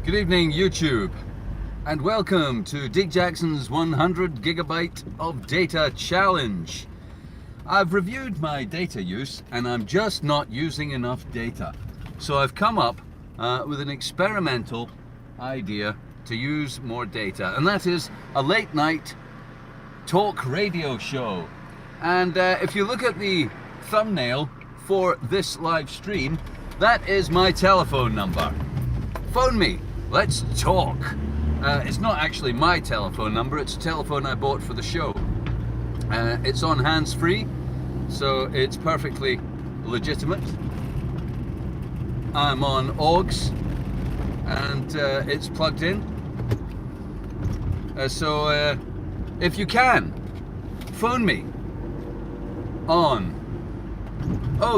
Good evening, YouTube, and welcome to Deek Jackson's 100 gigabyte of data challenge. I've reviewed my data use and I'm just not using enough data. So I've come up with an experimental idea to use more data, and that is a late night talk radio show. And if you look at the thumbnail for this live stream, that is my telephone number. Phone me, let's talk. It's not actually my telephone number, it's a telephone I bought for the show. It's on hands-free, so it's perfectly legitimate. I'm on AUX and it's plugged in. So if you can, phone me on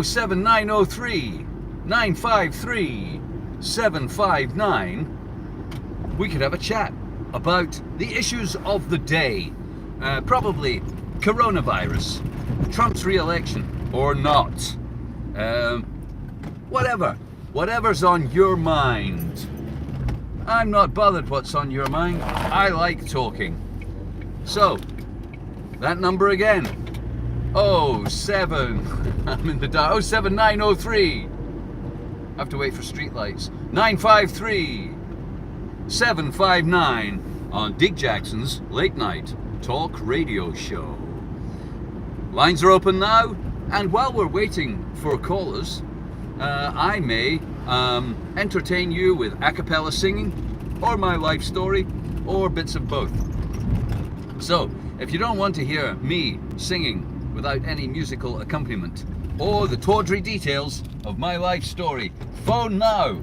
07903 953 759. We could have a chat about the issues of the day, probably coronavirus, Trump's re-election or not, whatever's on your mind. I'm not bothered what's on your mind. I like talking. So that number again, 07 I'm in the dark. 07903, I have to wait for street lights, 953 759 on Deek Jackson's late night talk radio show. Lines are open now, and while we're waiting for callers, I may entertain you with a cappella singing, or my life story, or bits of both. So if you don't want to hear me singing without any musical accompaniment, or the tawdry details of my life story, phone now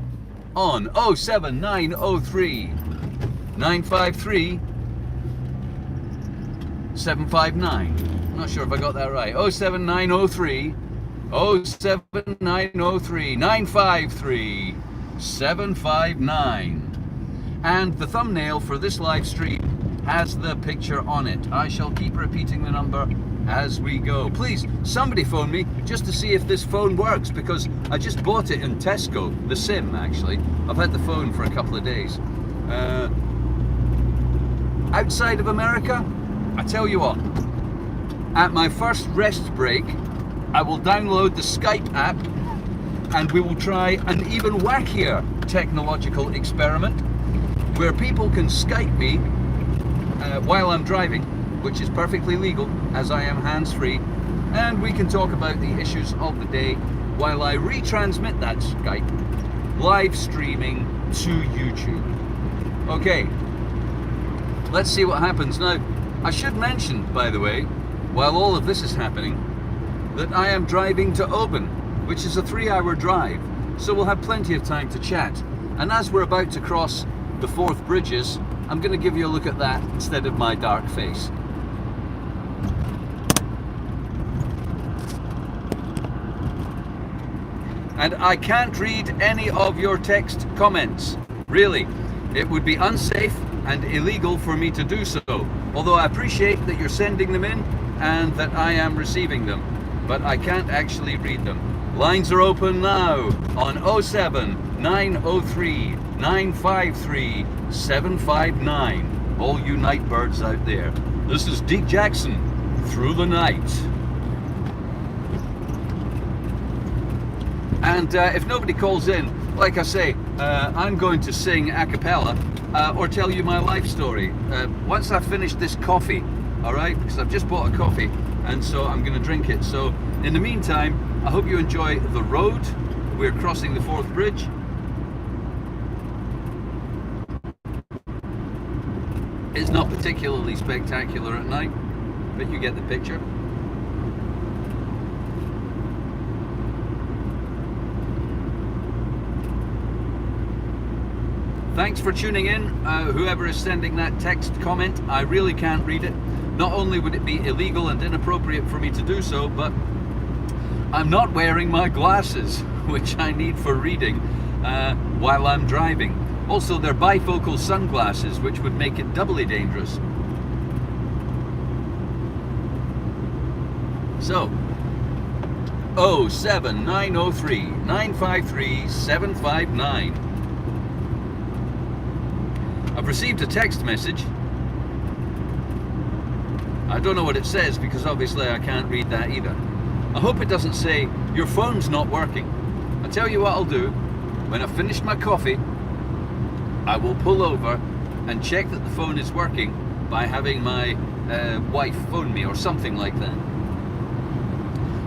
on 07903 953 759. I'm not sure if I got that right. 07903 953 759. And the thumbnail for this live stream has the picture on it. I shall keep repeating the number as we go. Please, somebody phone me just to see if this phone works, because I just bought it in Tesco, the SIM actually. I've had the phone for a couple of days. Outside of America, I tell you what, at my first rest break, I will download the Skype app and we will try an even wackier technological experiment where people can Skype me while I'm driving, which is perfectly legal as I am hands-free, and we can talk about the issues of the day while I retransmit that Skype live streaming to YouTube. Okay, let's see what happens. Now, I should mention, by the way, while all of this is happening, that I am driving to Oban, which is a 3-hour drive, so we'll have plenty of time to chat. And as we're about to cross the Forth Bridges, I'm going to give you a look at that instead of my dark face. And I can't read any of your text comments. Really, it would be unsafe and illegal for me to do so, although I appreciate that you're sending them in and that I am receiving them, but I can't actually read them. Lines are open now on 07903 953 759. All you night birds out there. This is Deek Jackson through the night. And if nobody calls in, like I say, I'm going to sing a cappella or tell you my life story. Once I've finished this coffee, all right, because I've just bought a coffee, and so I'm going to drink it. So in the meantime, I hope you enjoy the road. We're crossing the Forth Bridge. It's not particularly spectacular at night, but you get the picture. Thanks for tuning in, whoever is sending that text comment. I really can't read it. Not only would it be illegal and inappropriate for me to do so, but I'm not wearing my glasses, which I need for reading while I'm driving. Also, they're bifocal sunglasses, which would make it doubly dangerous. So, 07903 953 759. I've received a text message. I don't know what it says because obviously I can't read that either. I hope it doesn't say, your phone's not working. I'll tell you what I'll do. When I've finished my coffee, I will pull over and check that the phone is working by having my wife phone me or something like that.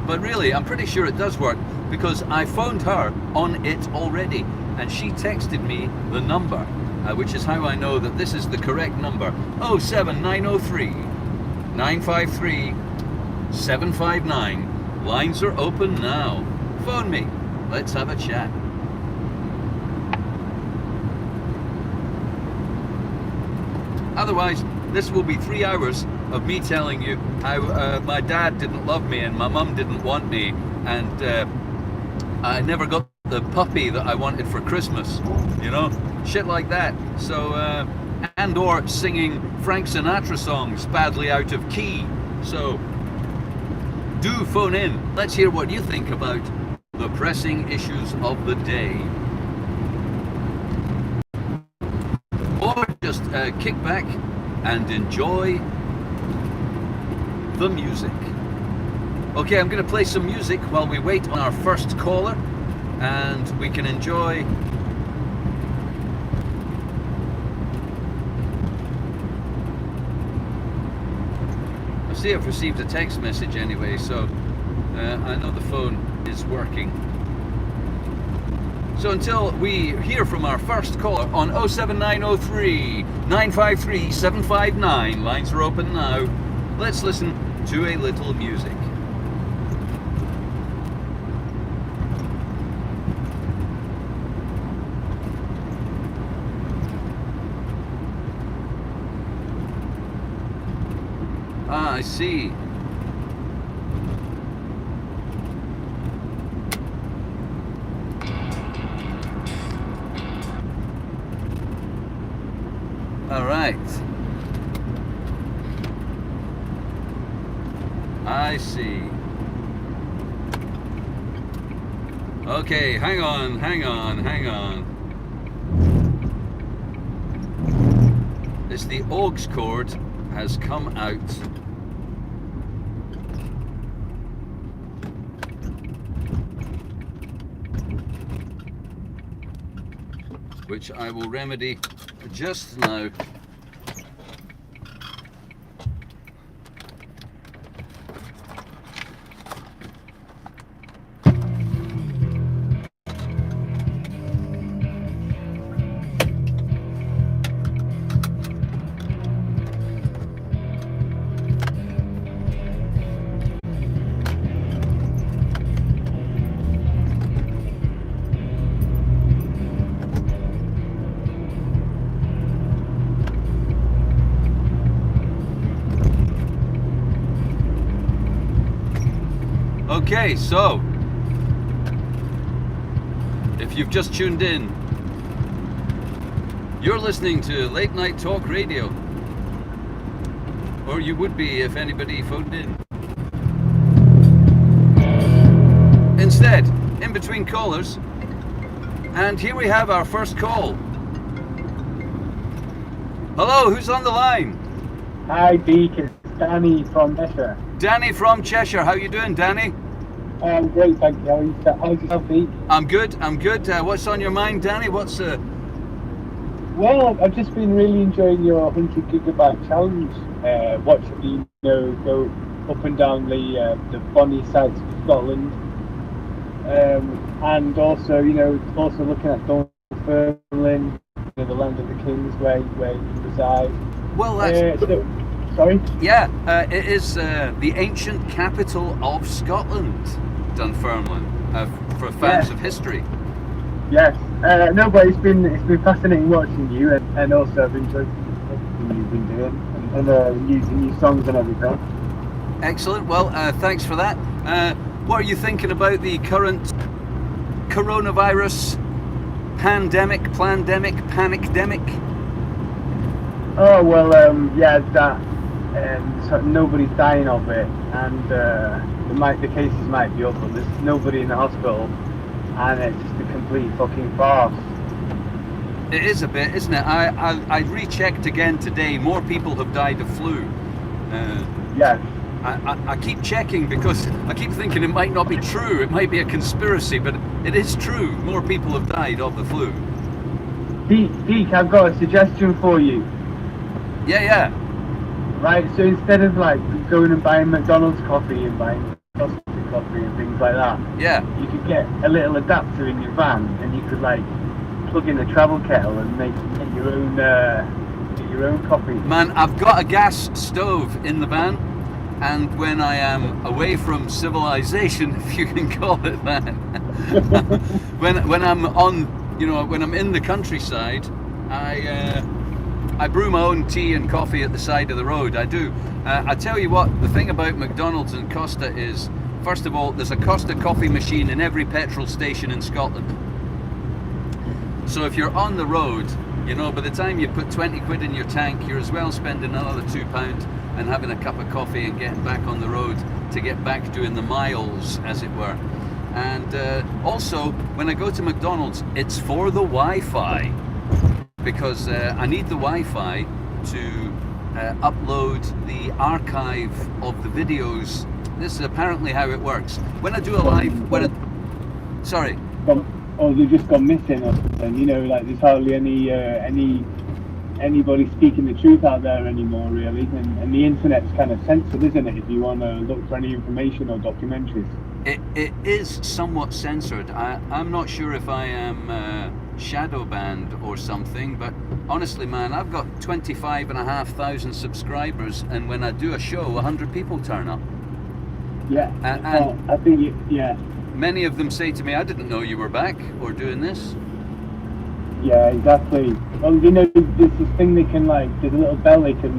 But really, I'm pretty sure it does work because I phoned her on it already and she texted me the number, which is how I know that this is the correct number. 07903 953 759. Lines are open now. Phone me. Let's have a chat. Otherwise, this will be 3 hours of me telling you how my dad didn't love me and my mum didn't want me, and I never got the puppy that I wanted for Christmas, you know, shit like that. So, and or singing Frank Sinatra songs badly out of key. So, do phone in. Let's hear what you think about the pressing issues of the day. Or just kick back and enjoy the music. Okay, I'm going to play some music while we wait on our first caller, and we can enjoy I see I've received a text message anyway, so I know the phone is working. So until we hear from our first caller on 07903 953 759, lines are open now. Let's listen to a little music. Ah, I see. All right. I see. Okay, hang on. It's the aux cord has come out. Which I will remedy just now. Okay, so if you've just tuned in, you're listening to Late Night Talk Radio, or you would be if anybody phoned in. Instead, in between callers, and here we have our first call. Hello, who's on the line? Hi, Deek. It's Danny from Cheshire. Danny from Cheshire. How you doing, Danny? Great, thank you. How's yourself, Deek? I'm good. What's on your mind, Danny? Well, I've just been really enjoying your 100 gigabyte challenge. Watching you go up and down the bonny sights of Scotland, and also looking at Dunfermline, the land of the kings, where you reside. Well, that's sorry. Yeah, it is the ancient capital of Scotland, Dunfermline, for fans of history. Yes. No, but it's been fascinating watching you, and also I've enjoyed everything you've been doing, and using new songs and everything. Excellent. Well, thanks for that. What are you thinking about the current coronavirus pandemic, panicdemic? Oh well, that so nobody's dying of it, and the cases might be up, but there's nobody in the hospital, and it's just a complete fucking farce. It is a bit, isn't it? I rechecked again today. More people have died of flu. Yeah. I keep checking because I keep thinking it might not be true. It might be a conspiracy, but it is true. More people have died of the flu. Deek, I've got a suggestion for you. Yeah. Right, so instead of like going and buying McDonald's coffee and buying coffee and things like that, Yeah. you could get a little adapter in your van, and you could like plug in a travel kettle and make your own coffee. Man, I've got a gas stove in the van, and when I am away from civilization, if you can call it that, when I'm on, you know, when I'm in the countryside, I brew my own tea and coffee at the side of the road. I do. I tell you what, the thing about McDonald's and Costa is, first of all, there's a Costa coffee machine in every petrol station in Scotland. So if you're on the road, you know, by the time you put 20 quid in your tank, you're as well spending another £2 and having a cup of coffee and getting back on the road to get back doing the miles, as it were. And also, when I go to McDonald's, it's for the Wi-Fi, because I need the Wi-Fi to upload the archive of the videos. This is apparently how it works. When I do a live, sorry. Or they've just gone missing or something, you know, like there's hardly anybody speaking the truth out there anymore, really, and the internet's kind of censored, isn't it, if you want to look for any information or documentaries? It is somewhat censored. I'm not sure if I am shadow banned or something, but honestly, man, I've got 25,500 subscribers, and when I do a show, 100 people turn up. Yeah, and I think yeah. Many of them say to me, I didn't know you were back or doing this. Yeah, exactly. Well, you know, there's this thing they can, like, there's a little bell they can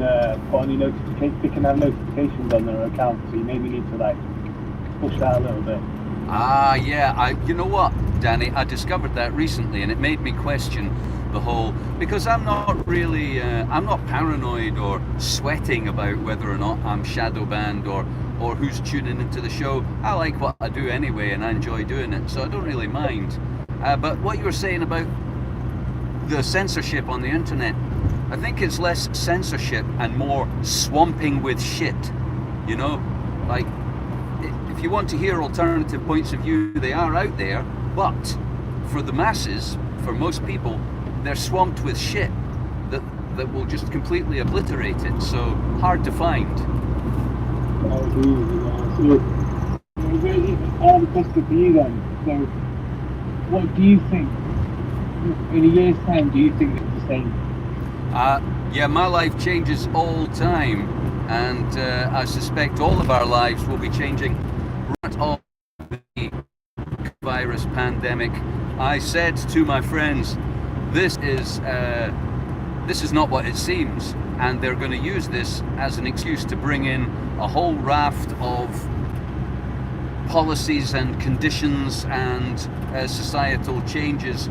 put on your notifications. They can have notifications on their account, so you maybe need to, like, push that a little bit. Yeah. You know what, Danny? I discovered that recently, and it made me question the whole, because I'm not really, I'm not paranoid or sweating about whether or not I'm shadow banned or who's tuning into the show. I like what I do anyway, and I enjoy doing it, so I don't really mind. But what you were saying about the censorship on the internet, I think it's less censorship and more swamping with shit, you know? Like, if you want to hear alternative points of view, they are out there, but for the masses, for most people, they're swamped with shit that will just completely obliterate it, so hard to find. I agree with you. So, really, I have a question for you then. So, what do you think, in a year's time, do you think it's the same? Yeah, my life changes all time, and I suspect all of our lives will be changing right off the virus pandemic. I said to my friends, this is not what it seems, and they're going to use this as an excuse to bring in a whole raft of policies and conditions and societal changes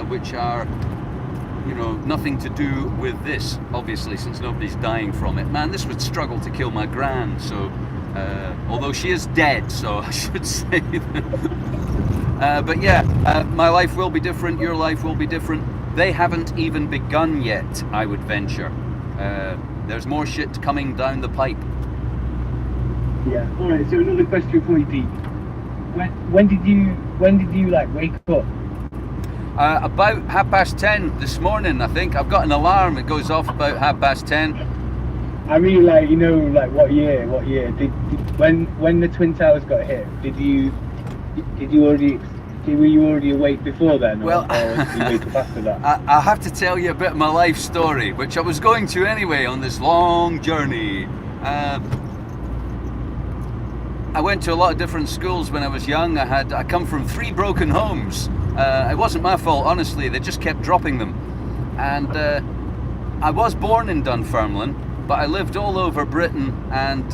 which are, you know, nothing to do with this, obviously, since nobody's dying from it. Man, this would struggle to kill my gran, so although she is dead, so I should say that. But yeah, my life will be different, your life will be different. They haven't even begun yet, I would venture. There's more shit coming down the pipe. Yeah. All right. So another question for you, Deek. When did you like wake up? About 10:30 this morning, I think. I've got an alarm. It goes off about 10:30. I really like, you know, like what year? Did when the Twin Towers got hit? Were you already awake before then, or did you wake up after that? I have to tell you a bit of my life story, which I was going to anyway on this long journey. I went to a lot of different schools when I was young. I come from 3 broken homes. It wasn't my fault, honestly. They just kept dropping them. And I was born in Dunfermline, but I lived all over Britain and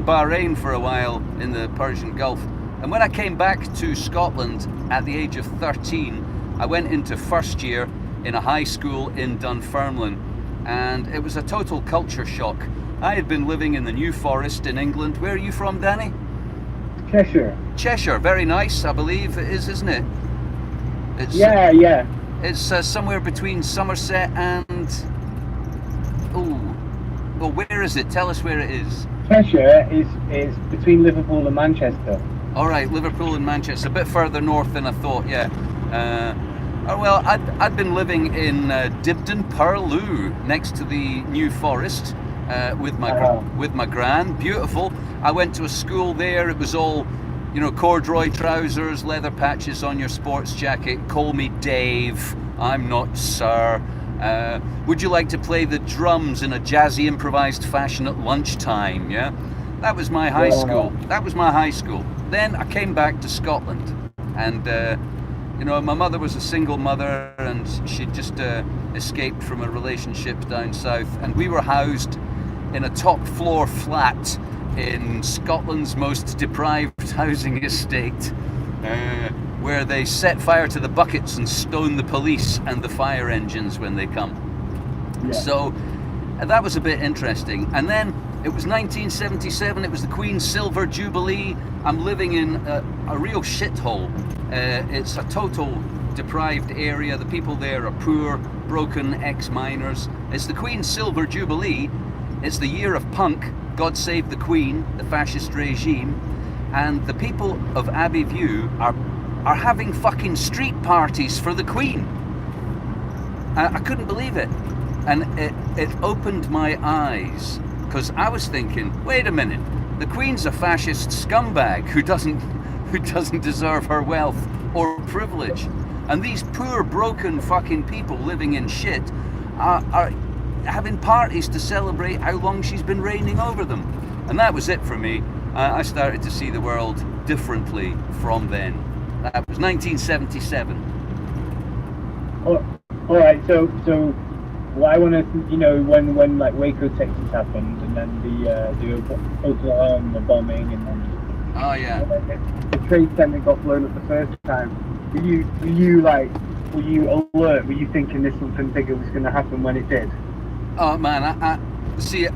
Bahrain for a while in the Persian Gulf. And when I came back to Scotland at the age of 13, I went into first year in a high school in Dunfermline, and it was a total culture shock. I had been living in the New Forest in England. Where are you from, Danny? Cheshire. Cheshire, very nice, I believe it is, isn't it? Yeah. It's somewhere between Somerset and... Well, where is it? Tell us where it is. Cheshire is between Liverpool and Manchester. All right, Liverpool and Manchester, a bit further north than I thought. Yeah. Well, I'd been living in Dibden, Purloo, next to the New Forest, with my gran. Beautiful. I went to a school there. It was all, corduroy trousers, leather patches on your sports jacket. Call me Dave. I'm not Sir. Would you like to play the drums in a jazzy improvised fashion at lunchtime? Yeah, that was my high school. That was my high school. Then I came back to Scotland, and my mother was a single mother, and she'd just escaped from a relationship down south, and we were housed in a top floor flat in Scotland's most deprived housing estate, where they set fire to the buckets and stone the police and the fire engines when they come. Yeah. So that was a bit interesting. And then it was 1977, it was the Queen's Silver Jubilee. I'm living in a real shithole. It's a total deprived area. The people there are poor, broken ex-miners. It's the Queen's Silver Jubilee. It's the year of punk, God Save the Queen, the fascist regime. And the people of Abbey View are having fucking street parties for the Queen. I couldn't believe it. And it opened my eyes, because I was thinking, wait a minute, the Queen's a fascist scumbag who doesn't deserve her wealth or privilege. And these poor, broken fucking people living in shit are having parties to celebrate how long she's been reigning over them. And that was it for me. I started to see the world differently from then. That was 1977. All right, so well, I want to, when like Waco, Texas happened, and then the Oklahoma bombing, and then the Trade Center got blown up the first time. Were you alert? Were you thinking this something bigger was going to happen when it did? Oh man, I see.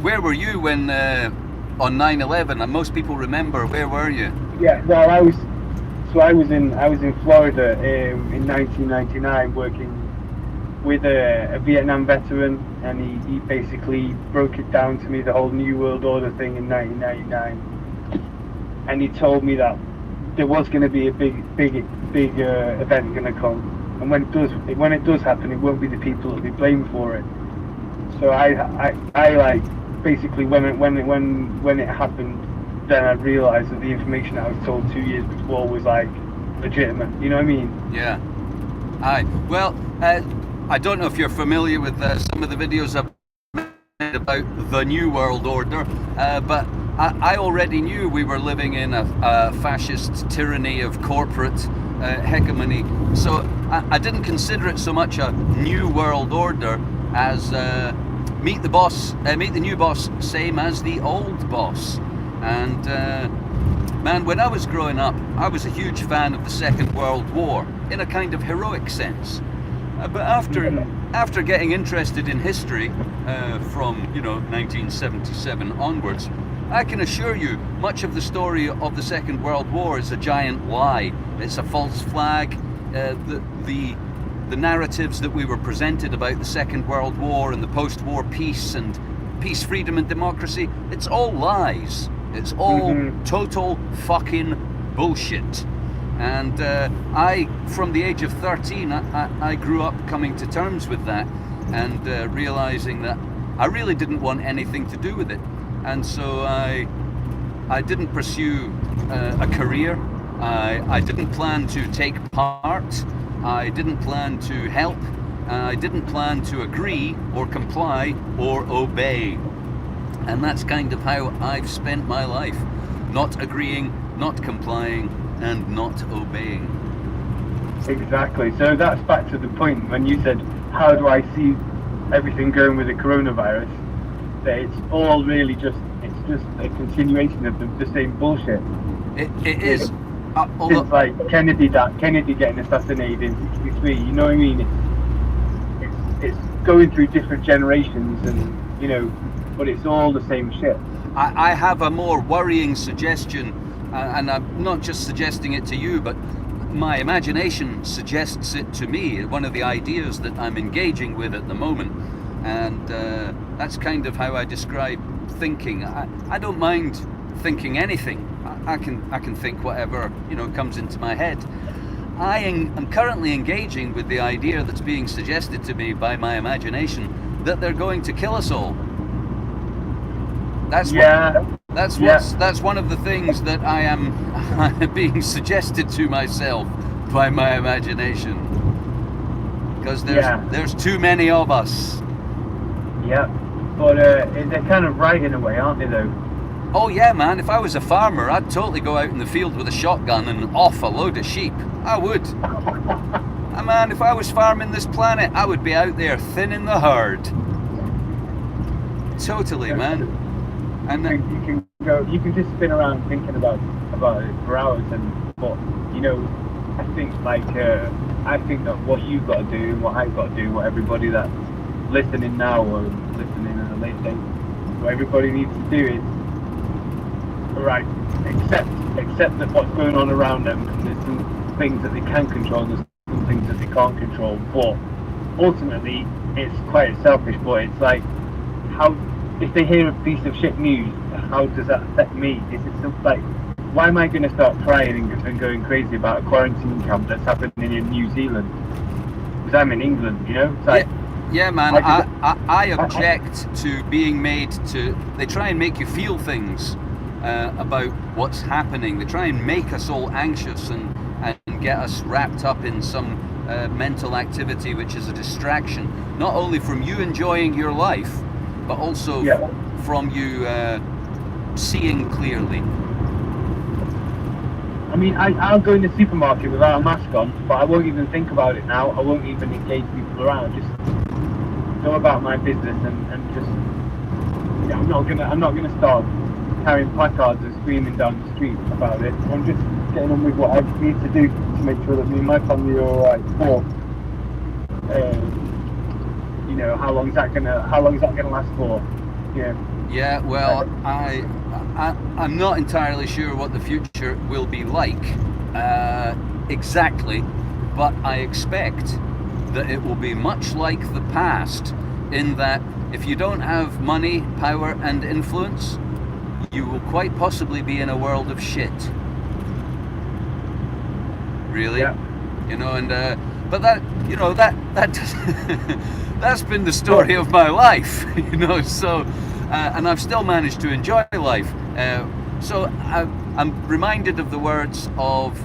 Where were you when on 9/11? And most people remember. Where were you? Yeah, well, I was in Florida in 1999 working with a Vietnam veteran, and he basically broke it down to me, the whole New World Order thing in 1999, and he told me that there was going to be a big event going to come, and when it does happen, it won't be the people that will be blamed for it. So I like basically when it happened, then I realised that the information I was told 2 years before was like legitimate. You know what I mean? Yeah. Well, I don't know if you're familiar with some of the videos I've made about the New World Order, but I already knew we were living in a fascist tyranny of corporate hegemony. So I didn't consider it so much a New World Order as meet the new boss, same as the old boss. And man, when I was growing up, I was a huge fan of the Second World War in a kind of heroic sense. But after getting interested in history from 1977 onwards, I can assure you much of the story of the Second World War is a giant lie. It's a false flag. The narratives that we were presented about the Second World War and the post-war peace and peace, freedom and democracy, it's all lies. It's all total fucking bullshit. And from the age of 13, I grew up coming to terms with that and realizing that I really didn't want anything to do with it. And so I didn't pursue a career. I didn't plan to take part. I didn't plan to help. I didn't plan to agree or comply or obey. And that's kind of how I've spent my life. Not agreeing, not complying, and not obeying. Exactly. So that's back to the point when you said, how do I see everything going with the coronavirus? That it's all really just a continuation of the same bullshit. It is. It's like Kennedy getting assassinated in '63. You know what I mean? It's going through different generations, and but it's all the same shit. I have a more worrying suggestion, and I'm not just suggesting it to you, but my imagination suggests it to me, one of the ideas that I'm engaging with at the moment. And that's kind of how I describe thinking. I don't mind thinking anything. I can think whatever, you know, comes into my head. I'm currently engaging with the idea that's being suggested to me by my imagination that they're going to kill us all. That's one of the things that I am being suggested to myself by my imagination, because there's too many of us. Yeah, but they're kind of right in a way, aren't they, though? Oh yeah, man, if I was a farmer, I'd totally go out in the field with a shotgun and off a load of sheep. I would. Man, if I was farming this planet, I would be out there thinning the herd. Totally, man. And you can just spin around thinking about it for hours, but you know, I think that what you've got to do and what I've got to do, what everybody that's listening now or listening at a later date, what everybody needs to do is accept that what's going on around them, and there's some things that they can control, and there's some things that they can't control, but ultimately it's quite selfish. But it's like, how, if they hear a piece of shit news, how does that affect me? Is it something like, why am I going to start crying and going crazy about a quarantine camp that's happening in New Zealand? Because I'm in England, you know? It's like, yeah, man, I object to being made to... They try and make you feel things about what's happening. They try and make us all anxious and get us wrapped up in some mental activity which is a distraction, not only from you enjoying your life, but also from you seeing clearly. I mean, I'll go in the supermarket without a mask on, but I won't even think about it now. I won't even engage people around. Just go about my business and just. Yeah, I'm not gonna start carrying placards and screaming down the street about it. I'm just getting on with what I need to do to make sure that me and my family are all right. For you know, how long's that gonna last for? Yeah. Yeah. Well, I'm not entirely sure what the future will be like exactly, but I expect that it will be much like the past, in that if you don't have money, power and influence, you will quite possibly be in a world of shit. Really? Yeah. You know, and but that, you know, that that's been the story of my life, you know, so and I've still managed to enjoy life. So I'm reminded of the words of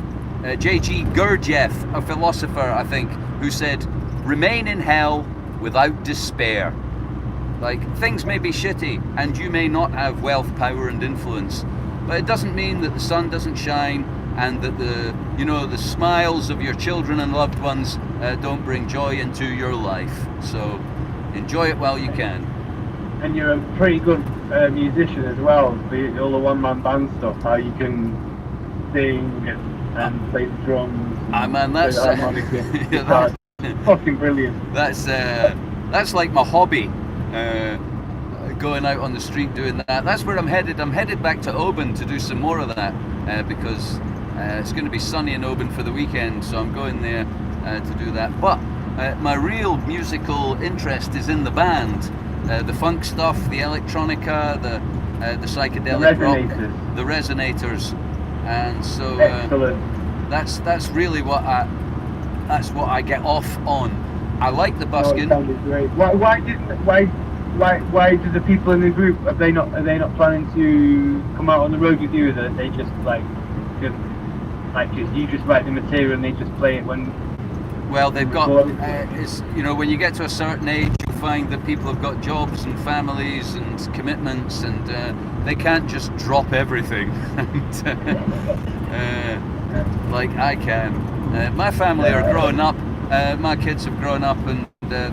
J.G. Gurdjieff, a philosopher, I think, who said, "Remain in hell without despair." Like, things may be shitty and you may not have wealth, power and influence, but it doesn't mean that the sun doesn't shine and that the smiles of your children and loved ones don't bring joy into your life. So enjoy it while you can. And you're a pretty good musician as well. All the one-man band stuff, how you can sing and play the drums. Man, that's play the harmonica. That's fucking brilliant. That's like my hobby. Going out on the street doing that. That's where I'm headed. I'm headed back to Oban to do some more of that because it's going to be sunny in Oban for the weekend, so I'm going there to do that. But my real musical interest is in the band, the funk stuff, the electronica, the psychedelic rock, the resonators, and so that's really what I get off on. I like the busking. Oh, it sounded great. Why do the people in the group, are they not planning to come out on the road with you? That they just you just write the material and they just play it when? Well, they've got it's, you know, when you get to a certain age, you'll find that people have got jobs and families and commitments, and they can't just drop everything. Like I can. My family are growing up. My kids have grown up and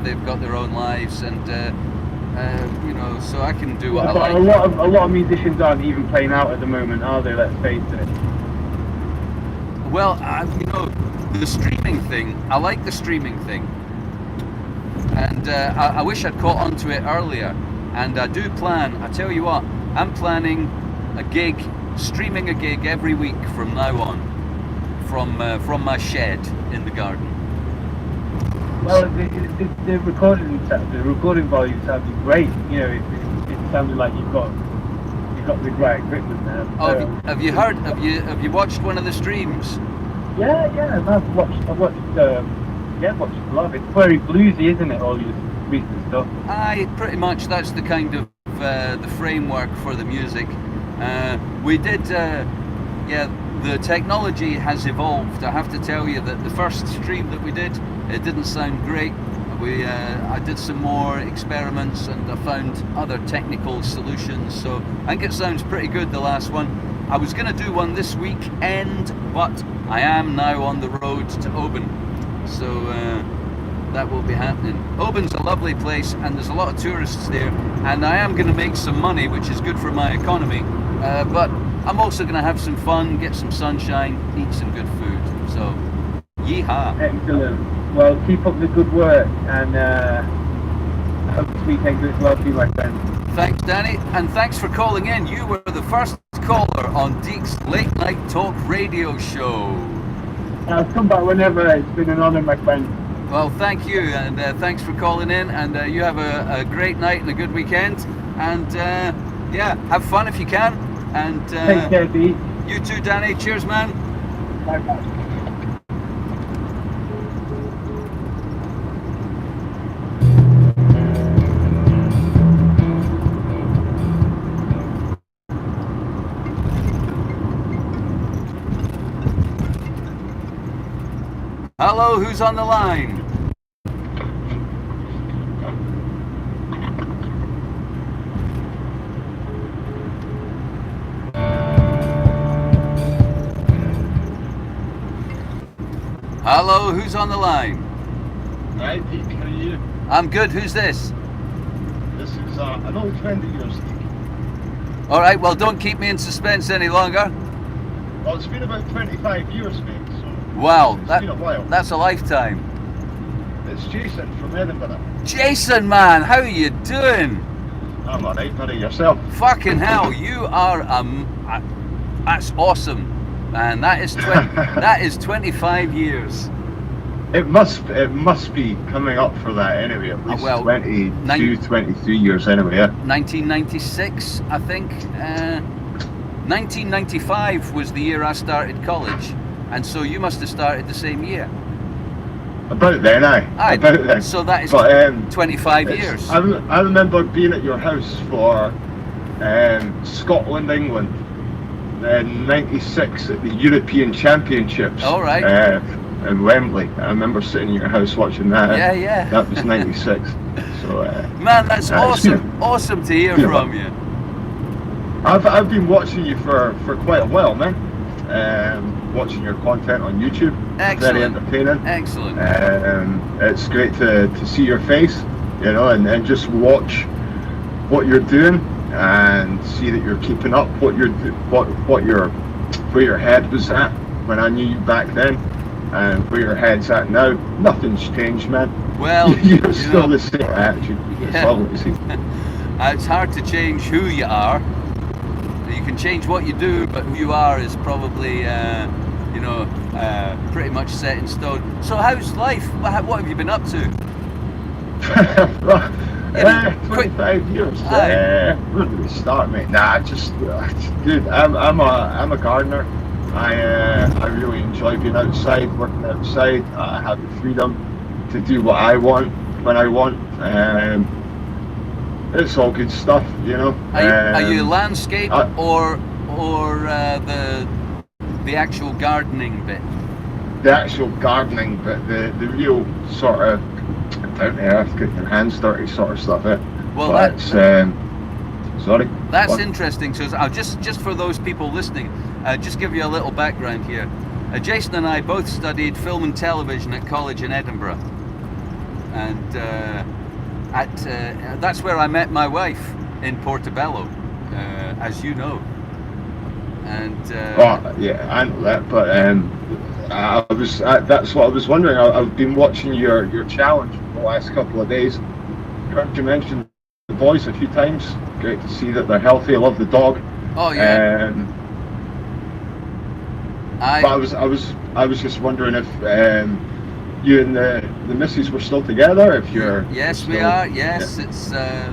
they've got their own lives, and you know, so I can do what I like. A lot of musicians aren't even playing out at the moment, are they? Let's face it. Well, you know, the streaming thing. I like the streaming thing, and I wish I'd caught onto it earlier. And I do plan. I tell you what, I'm planning a gig, streaming a gig every week from now on. from my shed in the garden. Well, the recording volume sounded great. You know, it sounded like you've got the right equipment there. Oh, have you heard? Have you watched one of the streams? Yeah, I've watched a lot. It's very bluesy, isn't it? All your recent stuff. Aye, pretty much. That's the kind of the framework for the music. We did, the technology has evolved. I have to tell you that the first stream that we did, it didn't sound great. I did some more experiments and I found other technical solutions, so I think it sounds pretty good, the last one. I was going to do one this weekend, but I am now on the road to Oban, so that will be happening. Oban's a lovely place and there's a lot of tourists there, and I am going to make some money, which is good for my economy, but I'm also going to have some fun, get some sunshine, eat some good food, so yeehaw. Excellent. Well, keep up the good work, and I hope this weekend goes well for you, my friend. Thanks, Danny, and thanks for calling in. You were the first caller on Deek's Late Night Talk radio show. I'll come back whenever. It's been an honour, my friend. Well, thank you, and thanks for calling in, and you have a great night and a good weekend, and have fun if you can, and take care, Deek. You too, Danny. Cheers, man. Bye-bye. Hello, who's on the line? Hello, who's on the line? Hi, Deek, how are you? I'm good, who's this? This is an old friend of yours, Deek. Alright, well, don't keep me in suspense any longer. Well, it's been about 25 years, mate, so Wow, it's been a while. that's a lifetime. It's Jason from Edinburgh. Jason, man, how are you doing? I'm alright, buddy, yourself? Fucking hell, you are that's awesome, man. That is that is 25 years. It must be coming up for that anyway, at least 23 years anyway, yeah. 1996, I think. 1995 was the year I started college, and so you must have started the same year. About then, Aye, about then. so that is 25 years. I remember being at your house for Scotland, England, in '96 at the European Championships. All right. In Wembley. I remember sitting in your house watching that. Yeah. That was '96. So. Man, that's awesome. Awesome to hear from you. I've been watching you for quite a while, man. Watching your content on YouTube. Excellent. Very entertaining. Excellent. It's great to see your face, you know, and just watch what you're doing and see that you're keeping up where your head was at when I knew you back then, and where your head's at now. Nothing's changed, man. Well, you're still the same attitude. Yeah. It's hard to change who you are. You can change what you do, but who you are is probably, pretty much set in stone. So how's life? What have you been up to? 25 years. Where do we start, mate? Nah, dude. I'm a gardener. I really enjoy being outside, working outside. I have the freedom to do what I want when I want. It's all good stuff, you know. Are you landscape or the actual gardening bit? The actual gardening bit, the real sort of down to earth, getting your hands dirty sort of stuff. Well, that's sorry. That's what? Interesting. So I'll just for those people listening, just give you a little background here. Jason and I both studied film and television at college in Edinburgh, and that's where I met my wife in Portobello, as you know. And yeah, I know that, but that's what I was wondering. I've been watching your challenge for the last couple of days. Heard you mention the boys a few times. Great to see that they're healthy. I love the dog. Oh yeah. But I was just wondering if you and the missus were still together. If you're yes, we still, are. Yes, yeah. it's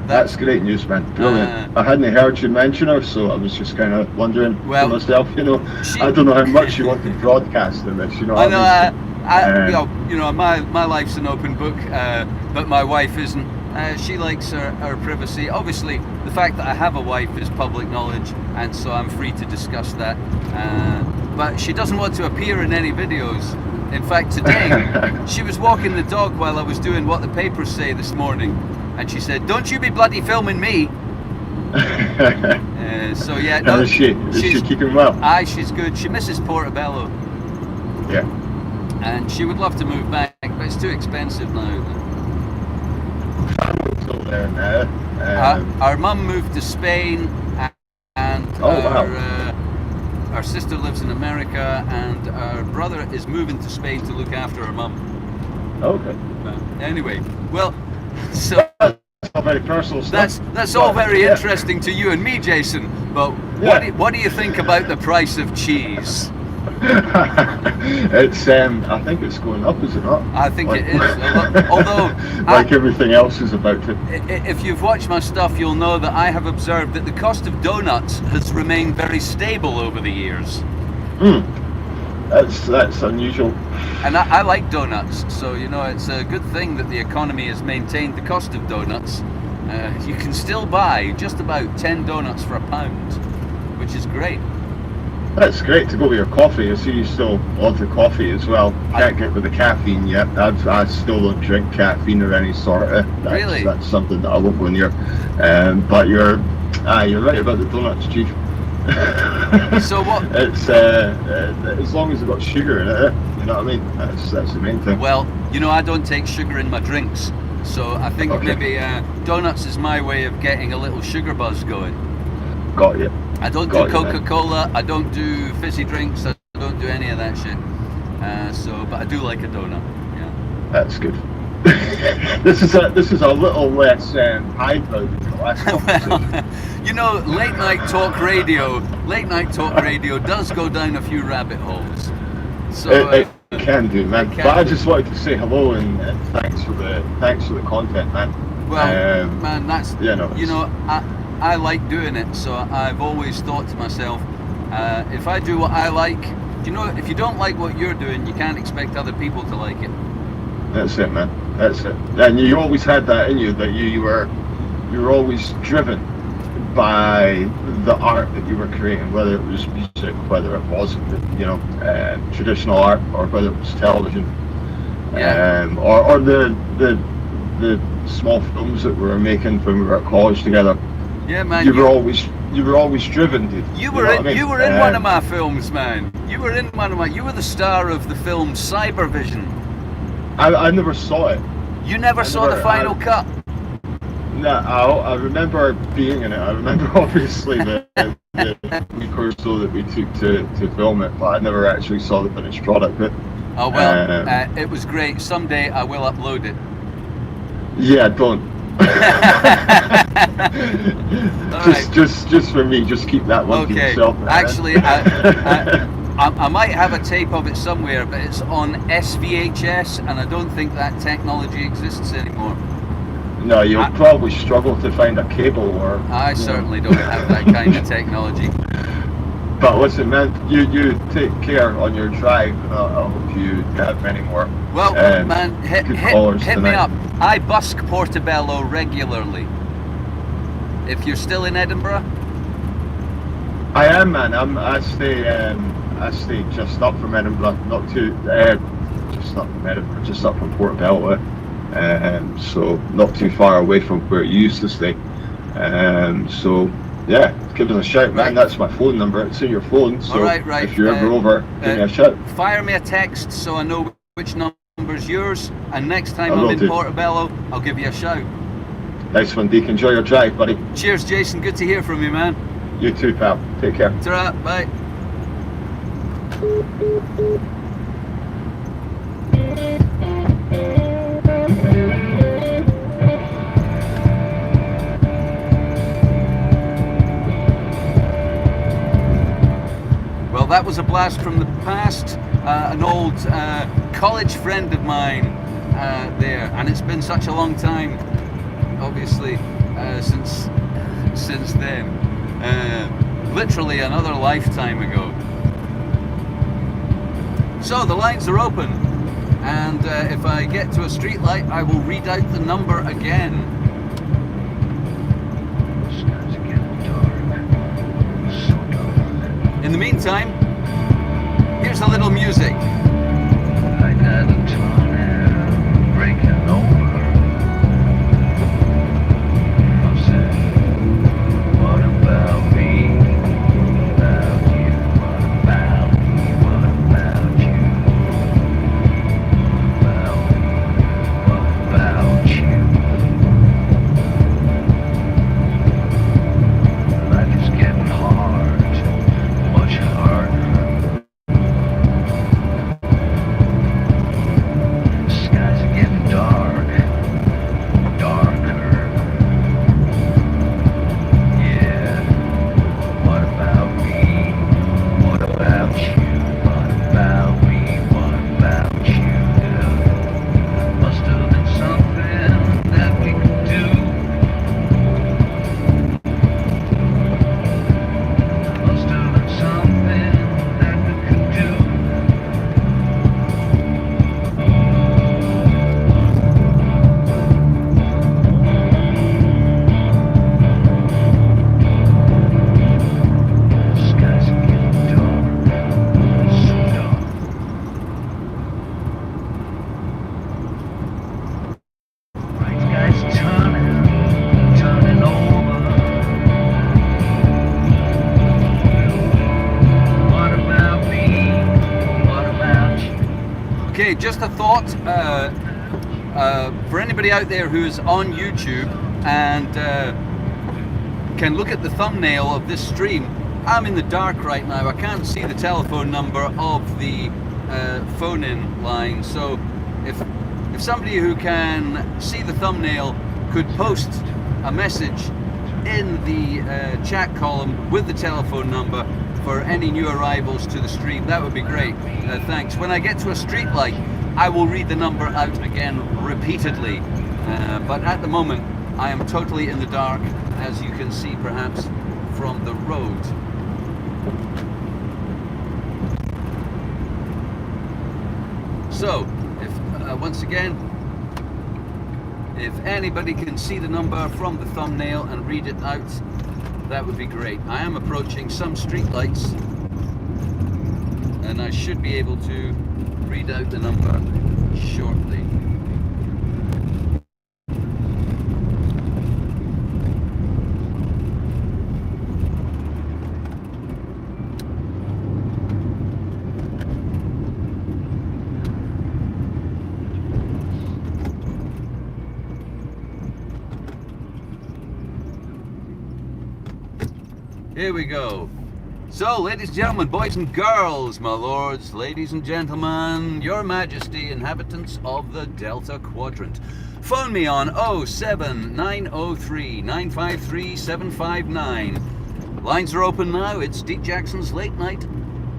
That's great news, man. Brilliant. I hadn't heard you mention her, so I was just kind of wondering Well, for myself. I don't know how much you want to broadcast in this. I know. My life's an open book, but my wife isn't. She likes her privacy. Obviously, the fact that I have a wife is public knowledge, and so I'm free to discuss that. But she doesn't want to appear in any videos. In fact, today, she was walking the dog while I was doing what the papers say this morning, and she said, "Don't you be bloody filming me." So yeah, no, is she keeping well? Aye, she's good. She misses Portobello. Yeah. And she would love to move back, but it's too expensive now. Still there now. Our mum moved to Spain, and our sister lives in America, and our brother is moving to Spain to look after her mum. Okay. Anyway, well, so that's all very personal stuff. That's all very interesting to you and me, Jason. But what do you think about the price of cheese? It's I think it's going up, is it not? I think it is. Although, everything else is about to. If you've watched my stuff, you'll know that I have observed that the cost of donuts has remained very stable over the years. That's unusual. And I like donuts, so it's a good thing that the economy has maintained the cost of donuts. You can still buy just about 10 donuts for £1, which is great. That's great to go with your coffee. I see you still onto coffee as well. Can't get with the caffeine yet. I still don't drink caffeine or any sort of. Really? That's something that I won't go near. But you're right about the donuts, Chief. So what? It's as long as it's got sugar in it. You know what I mean? That's the main thing. Well, I don't take sugar in my drinks, so I think maybe donuts is my way of getting a little sugar buzz going. Got you. I don't do Coca-Cola, I don't do fizzy drinks, I don't do any of that shit. But I do like a donut. Yeah. That's good. This is a little less highbrow than the last conversation. Well, late night talk radio does go down a few rabbit holes. So it can do, man. But I just wanted to say hello and thanks for the content, man. Well, man, that's I like doing it, so I've always thought to myself, if I do what I like, if you don't like what you're doing, you can't expect other people to like it. That's it, man. That's it. And you always had that in you, that you were always driven by the art that you were creating, whether it was music, whether it was traditional art, or whether it was television, or the small films that we were making when we were at college together. Yeah, man. You were always driven, dude. You were in one of my films, man. You were the star of the film Cybervision. I never saw it. You never saw the final cut? No, I remember being in it. I remember obviously the week or so that we took to film it, but I never actually saw the finished product. Oh well, it was great. Someday I will upload it. Yeah, don't. just for me, just keep that one to yourself. Actually, I might have a tape of it somewhere, but it's on SVHS, and I don't think that technology exists anymore. No, you'll probably struggle to find a cable, or I certainly don't have that kind of technology. But listen, man, you take care on your drive, and I hope you have many more. Well, man, hit me up. I busk Portobello regularly. If you're still in Edinburgh? I am, man. I stay just up from Edinburgh, not too just up from Edinburgh, just up from Portobello, so not too far away from where you used to stay. So yeah, give us a shout, man. Right. That's my phone number. It's in your phone. So right. If you're ever over, give me a shout. Fire me a text so I know which number's yours, and next time I'm in Portobello, I'll give you a shout. Nice one, Deek. Enjoy your drive, buddy. Cheers, Jason. Good to hear from you, man. You too, pal. Take care. Ta-ra. Bye. Well, that was a a blast from the past. An old college friend of mine there, and it's been such a long time, obviously, since then. Literally another lifetime ago. So the lines are open, and if I get to a street light, I will read out the number again. In the meantime, here's a little music. I got a tunnel breaking over. I said, what about me? What about you? What about me? What about you? What about you? Life is getting hard, much harder. Skies are getting dark, darker. Yeah. What about me? What about you? What about me? What about you? Must have been something that we could do. Must have been something that we could do. Skies are getting dark, so dark. Right, skies turning over. What about me? What about you? Okay, just a thought for anybody out there who is on YouTube and can look at the thumbnail of this stream. I'm in the dark right now. I can't see the telephone number of the phone-in line. So if somebody who can see the thumbnail could post a message in the chat column with the telephone number for any new arrivals to the stream, that would be great. Thanks. When I get to a street light, I will read the number out again repeatedly. But at the moment, I am totally in the dark, as you can see perhaps from the road. So, if once again, if anybody can see the number from the thumbnail and read it out, that would be great. I am approaching some street lights, and I should be able to read out the number shortly. Here we go. So, ladies and gentlemen, boys and girls, my lords, ladies and gentlemen, your majesty, inhabitants of the Delta Quadrant, phone me on 07903 953 759. Lines are open now. It's Deek Jackson's late night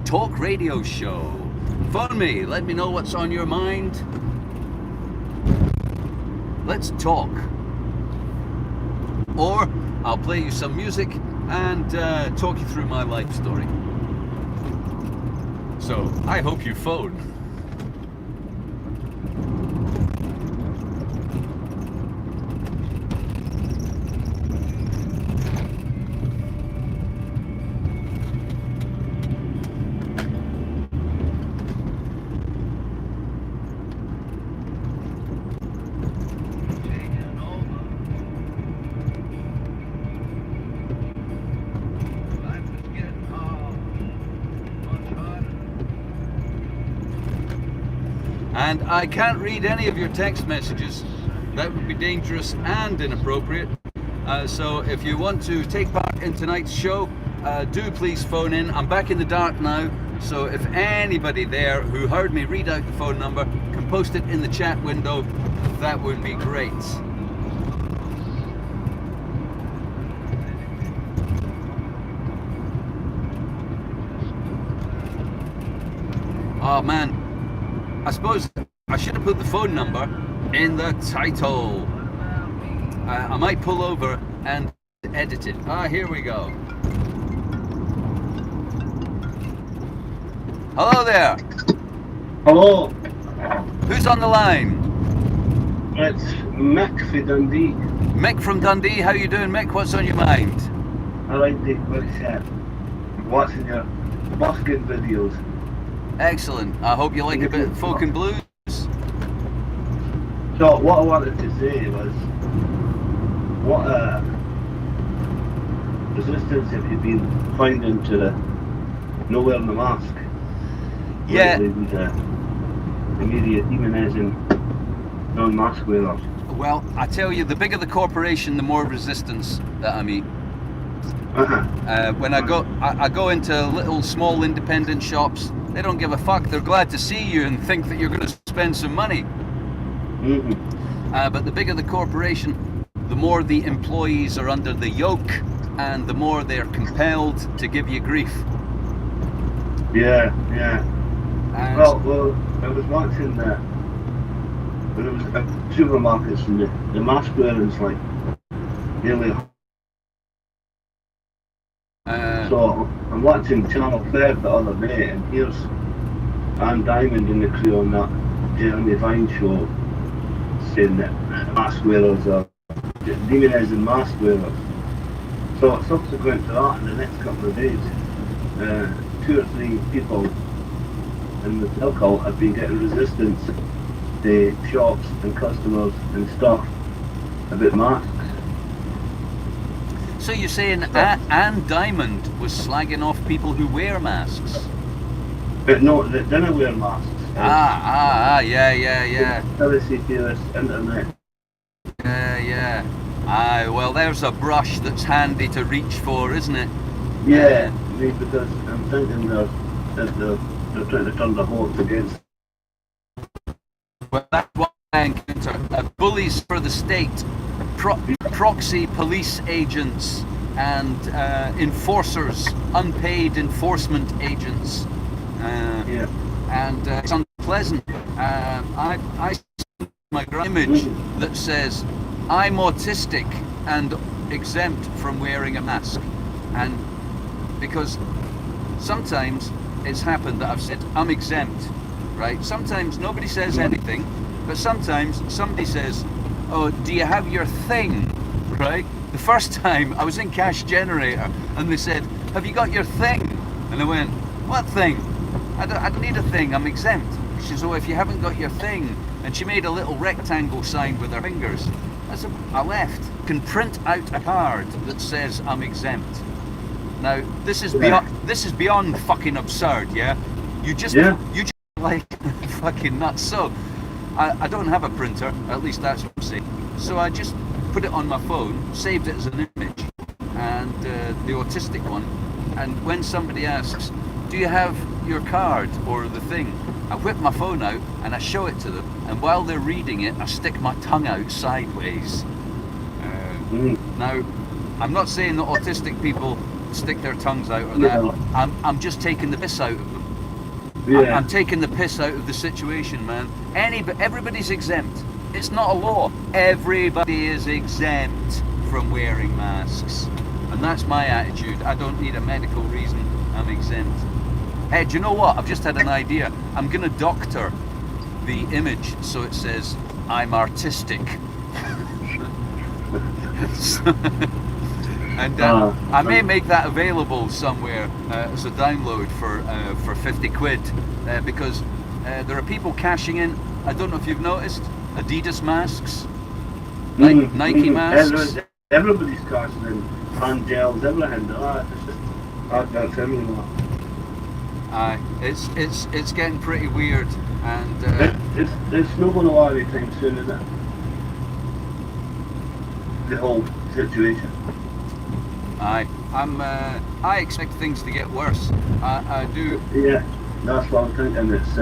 talk radio show. Phone me, let me know what's on your mind. Let's talk. Or I'll play you some music and talk you through my life story. So, I hope you phone. And I can't read any of your text messages. That would be dangerous and inappropriate. So if you want to take part in tonight's show, do please phone in. I'm back in the dark now, so if anybody there who heard me read out the phone number can post it in the chat window, that would be great. Oh man, I suppose I should have put the phone number in the title. I might pull over and edit it. Ah, here we go. Hello there. Hello, Who's on the line? it's Mick from Dundee. Mick from Dundee. How you doing, Mick? What's on your mind? I like the watching your busking videos. Excellent. I hope you like a bit of folk and blues. So what I wanted to say was, what resistance have you been finding to the no wearing the mask? Yeah. With the immediate demonizing non-mask wearers. Well, I tell you, the bigger the corporation, the more resistance that I meet. When I go into little small independent shops, they don't give a fuck. They're glad to see you and think that you're going to spend some money. Mm-hmm. But the bigger the corporation, the more the employees are under the yoke, and the more they're compelled to give you grief. Yeah. And Well, I was watching that when it was at supermarkets and the mask wearing's like nearly. So I'm watching Channel 5 the other day, and here's Anne Diamond and the crew on that Jeremy Vine show saying that mask wearers are demonising mask wearers. So subsequent to that, in the next couple of days, 2 or 3 people in the local have been getting resistance to shops and customers and stuff about masks. so you're saying Anne Diamond was slagging off people who wear masks? But no, they didn't wear masks. Yeah. Conspiracy theorists, internet. Yeah. Aye, well, there's a brush that's handy to reach for, isn't it? Yeah, because I'm thinking they're trying to turn the vote against. Well, that's what I encounter. Bullies for the state, proxy police agents, and enforcers, unpaid enforcement agents. Yeah. And it's unpleasant. I see my image that says, I'm autistic and exempt from wearing a mask. And because sometimes it's happened that I've said, I'm exempt, right? Sometimes nobody says anything, but sometimes somebody says, oh, do you have your thing, right? The first time I was in Cash Generator and they said, have you got your thing? And I went, what thing? I don't need a thing, I'm exempt. She says, oh, if you haven't got your thing. And she made a little rectangle sign with her fingers. I left. You can print out a card that says I'm exempt. Now, this is beyond fucking absurd, yeah? You just like fucking nuts. So, I don't have a printer, at least that's what I'm saying. So I just put it on my phone, saved it as an image, and the autistic one. And when somebody asks, do you have your card or the thing? I whip my phone out and I show it to them, and while they're reading it, I stick my tongue out sideways. Now, I'm not saying that autistic people stick their tongues out or that. I'm just taking the piss out of them. Yeah. I'm taking the piss out of the situation, man. Everybody's exempt. It's not a law. Everybody is exempt from wearing masks. And that's my attitude. I don't need a medical reason. I'm exempt. Hey, do you know what? I've just had an idea. I'm going to doctor the image so it says, I'm artistic. And I may make that available somewhere as a download for 50 quid because there are people cashing in. I don't know if you've noticed, Adidas masks, Nike masks. Everybody's cashing in, hand gels, everything. It's just adverts everywhere. It's getting pretty weird, and it's not going to last anytime soon, is it? The whole situation. I expect things to get worse. I do. Yeah, that's what I'm thinking. It's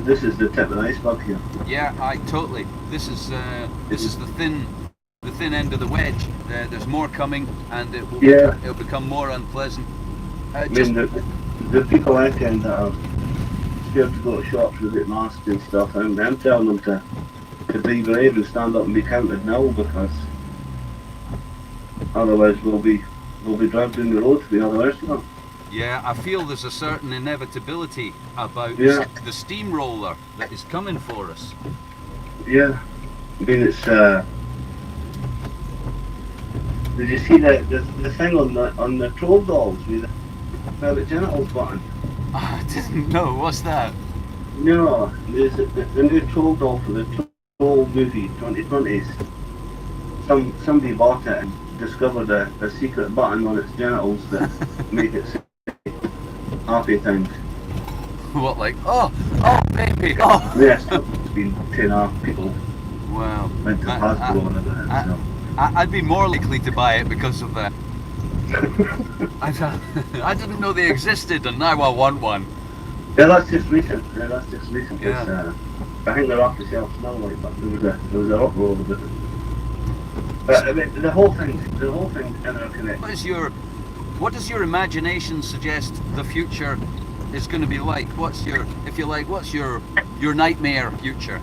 this is the tip of the iceberg here. Yeah, totally. This is the thin end of the wedge. There's more coming, and it'll become more unpleasant. I mean, the people I tend that are scared to go to shops without masks and stuff, and I'm telling them to be brave and stand up and be counted now, because otherwise we'll be dragged down the road to the other restaurant. Yeah, I feel there's a certain inevitability about Yeah. the steamroller that is coming for us. Yeah, I mean it's. Did you see the thing on the troll dolls with the private genitals button? I didn't know. What's that? No, there's the new troll doll for the troll movie 2020s. Somebody bought it and discovered a secret button on its genitals that make it say happy times. What, like, oh, baby, oh. Yes, it's been 10 people Wow. went to the hospital and everything. So. I'd be more likely to buy it because of that. I didn't know they existed, and now I want one. Yeah, that's just recent. Yeah. Yeah. I think they're off the shelves now, like, but there was a uproar with it. But I mean, the whole thing's interconnected. What does your imagination suggest the future is going to be like? What's your nightmare future?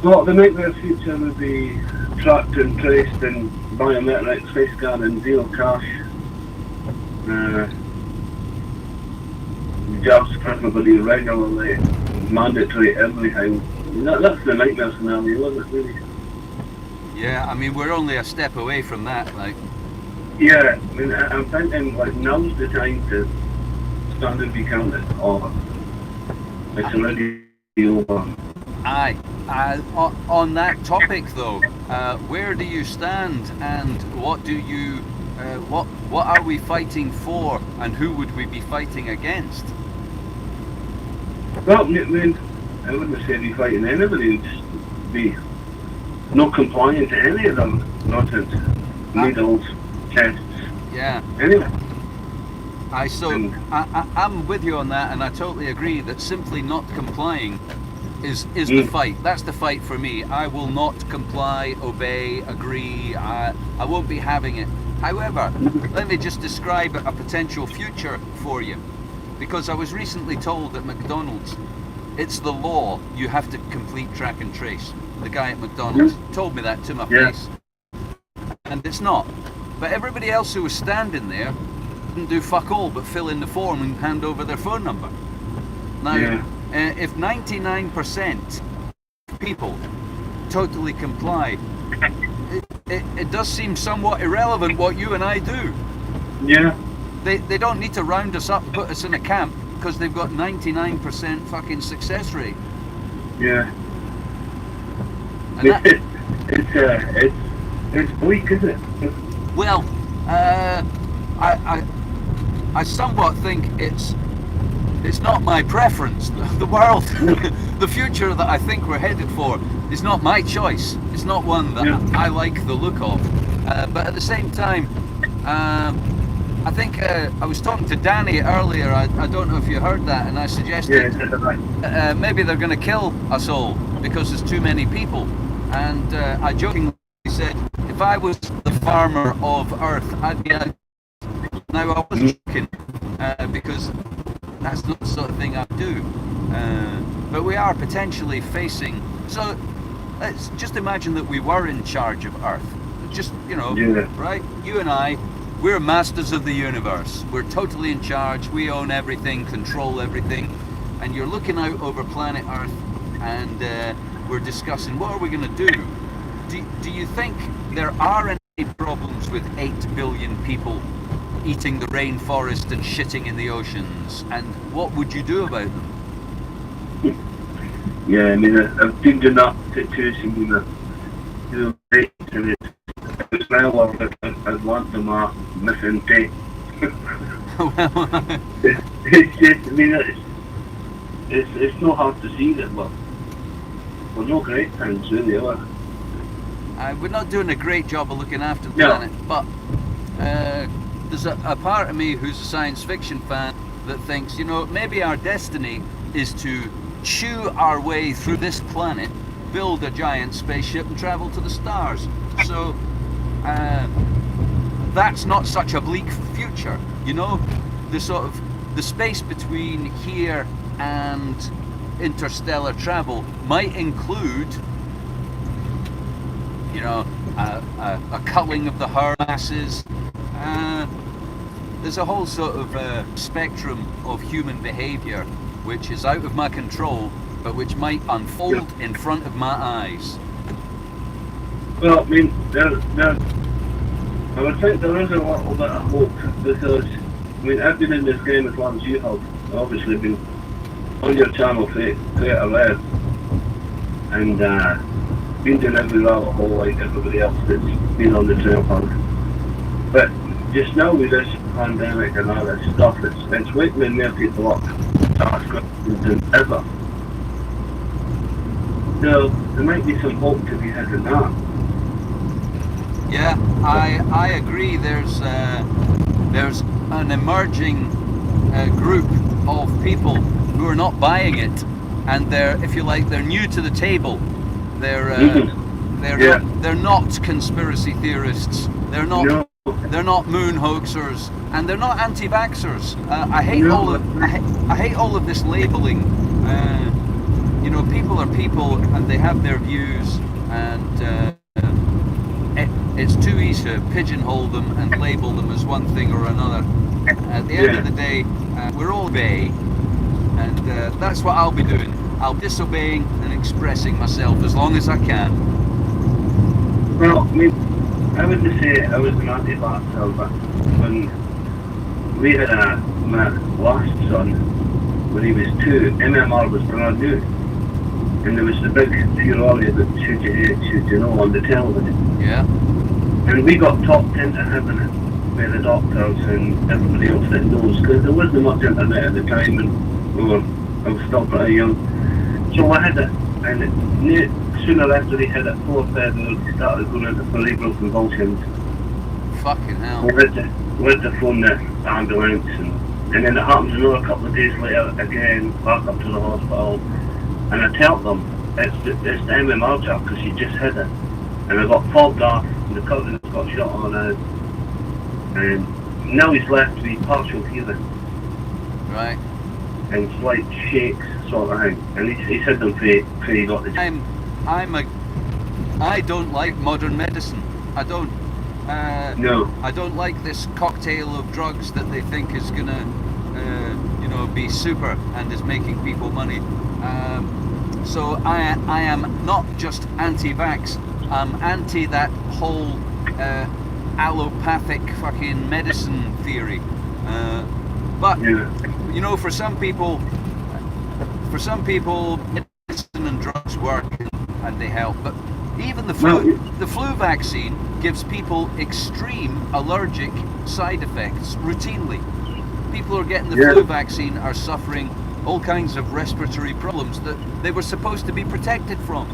Well, the nightmare future would be tracked and traced and biometric face scan and zero cash. Jobs for everybody regularly, mandatory everything. That's the nightmare scenario, isn't it, really? Yeah, I mean, we're only a step away from that, like. Yeah, I mean, I'm thinking, like, now's the time to stand and be counted, or it's already over. Aye. On that topic, though, where do you stand, and what do you, what are we fighting for, and who would we be fighting against? Well, I mean, I wouldn't say be fighting anybody, just be not compliant to any of them nonsense, needles, tests. Yeah. Anyway. I'm with you on that, and I totally agree that simply not complying is the fight. That's the fight for me. I will not comply, obey, agree. I won't be having it. However, let me just describe a potential future for you, because I was recently told at McDonald's, it's the law. You have to complete track and trace. The guy at McDonald's told me that to my face, and it's not. But everybody else who was standing there didn't do fuck all but fill in the form and hand over their phone number. Now, if 99% of people totally comply, it does seem somewhat irrelevant what you and I do. Yeah. They don't need to round us up and put us in a camp because they've got 99% fucking success rate. Yeah. And that, it's bleak, isn't it? well, I somewhat think it's not my preference. The world, the future that I think we're headed for is not my choice. It's not one that I like the look of. But at the same time, I think I was talking to Danny earlier. I don't know if you heard that, and I suggested maybe they're going to kill us all because there's too many people. And I jokingly said, if I was the farmer of Earth, I'd be out. Now I was joking because that's not the sort of thing I do. But we are potentially facing. So let's just imagine that we were in charge of Earth. Just, right? You and I, we're masters of the universe. We're totally in charge. We own everything, control everything. And you're looking out over planet Earth, and we're discussing what are we going to do. Do you think there are any problems with 8 billion people eating the rainforest and shitting in the oceans? And what would you do about them? Yeah, I mean, I've been in that situation with the rates, and it's now I'd want them missing tape. It's just, I mean, it's no hard to see that we're no great things really, are we? We're not doing a great job of looking after the planet, but there's a part of me who's a science fiction fan that thinks, maybe our destiny is to chew our way through this planet, build a giant spaceship and travel to the stars. So that's not such a bleak future, the sort of the space between here and interstellar travel might include, you know, a culling of the herd masses. There's a whole sort of spectrum of human behaviour which is out of my control, but which might unfold in front of my eyes. Well, I mean, I would think there is a little bit of hope, because, I mean, I've been in this game as long as you have. I've obviously been on your channel for quite a while, and been doing every rabbit hole like everybody else that's been on the trail hunt. But just now with this pandemic and all this stuff, it's waking more people up to ask questions than ever. So there might be some hope to be had in that. Yeah, I agree. There's an emerging group of people who are not buying it, and they're, if you like, they're new to the table. They're not conspiracy theorists. They're not moon hoaxers, and they're not anti-vaxxers. I hate all of this labeling. You know, people are people, and they have their views, and it's too easy to pigeonhole them and label them as one thing or another. At the end of the day, we're all obey, and that's what I'll be doing. I'll be disobeying and expressing myself as long as I can. Well, I mean, I wouldn't say I was an anti-vaxxer, but when we had my last son, when he was 2, MMR was brand new, and there was the big furore about should you hate, should you know, on the television. Yeah. And we got talked into having it by the doctors and everybody else that knows, because there wasn't much internet at the time, and I was still pretty young. So I had it, and sooner after he had it, 4 February, he started going into cerebral convulsions. Fucking hell. We had to phone the ambulance, and then it happens another couple of days later again, back up to the hospital. And I tell them, it's the MMR jab, because he just had it. And I got fobbed off, and the curtains got shut on out. And now he's left with partial hearing. Right. And slight shakes, sort of thing. And he said them for he got the jab. I don't like modern medicine. I don't. No. I don't like this cocktail of drugs that they think is gonna, you know, be super and is making people money. So I am not just anti-vax. I'm anti that whole allopathic fucking medicine theory. But you know, for some people, medicine and drugs work and they help. But even the flu vaccine gives people extreme allergic side effects routinely. People who are getting the flu vaccine are suffering all kinds of respiratory problems that they were supposed to be protected from.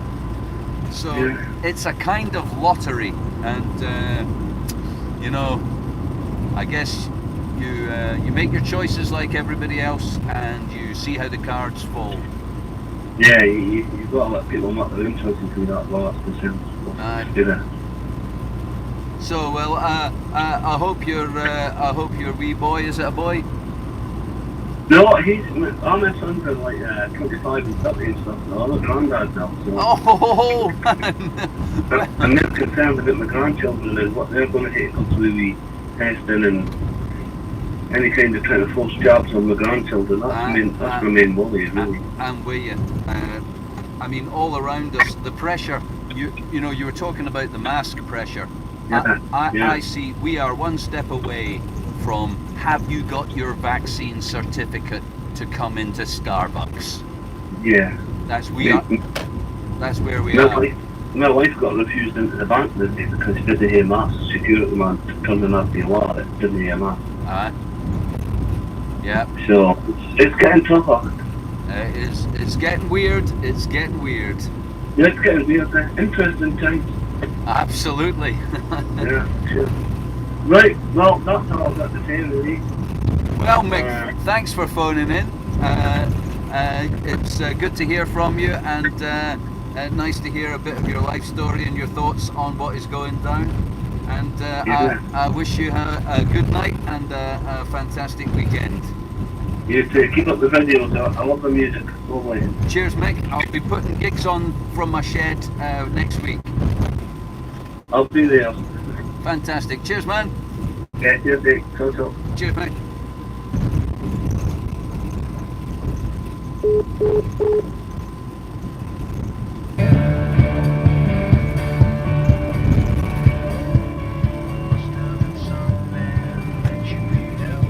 So it's a kind of lottery, and you know, I guess you make your choices like everybody else, and you see how the cards fall. Yeah, you've got to let people make their own choices through that law. So well, I hope your wee boy, is it a boy? No, all my sons are like 25 and 30 and stuff, so I'm a granddad now. So oh man! I'm not concerned about my grandchildren and what they're going to hit up through the testing and any kind of trying to force jobs on my grandchildren. That's my main worry, really. I'm with you. I mean, all around us, the pressure. You know, you were talking about the mask pressure. I see. We are one step away from have you got your vaccine certificate to come into Starbucks? Yeah. That's where we are. My wife got refused into the bank this day because she didn't hear mask. Security man turned them up the wallet, didn't hear mask. Yeah. So it's getting tougher. It's getting weird. It's getting weird. Yeah, it's getting weird. Interesting times. Absolutely. Yeah, sure. Right, well, that's all I've got to say, really. Well, Mick, thanks for phoning in. It's good to hear from you, and nice to hear a bit of your life story and your thoughts on what is going down. And I wish you a good night and a fantastic weekend. You too. Keep up the videos. I love the music. Lovely. Cheers, Mick. I'll be putting gigs on from my shed next week. I'll be there. Fantastic. Cheers, man. Yeah, cheers, Deek. Ciao. Cheers, Mick. Must have been something that you felt.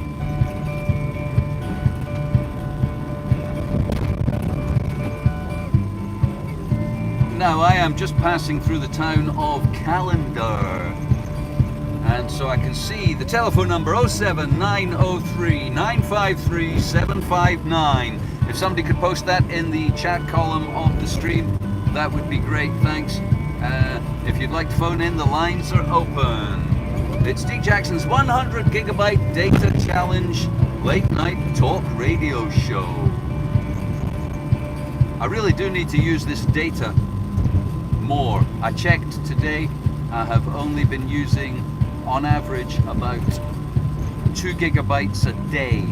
Now I am just passing through the town of Callendar, and so I can see the telephone number 07903 953 759. If somebody could post that in the chat column of the stream, that would be great, thanks. If you'd like to phone in, the lines are open. It's Deek Jackson's 100 gigabyte data challenge late night talk radio show. I really do need to use this data more. I checked today, I have only been using on average about 2 gigabytes a day,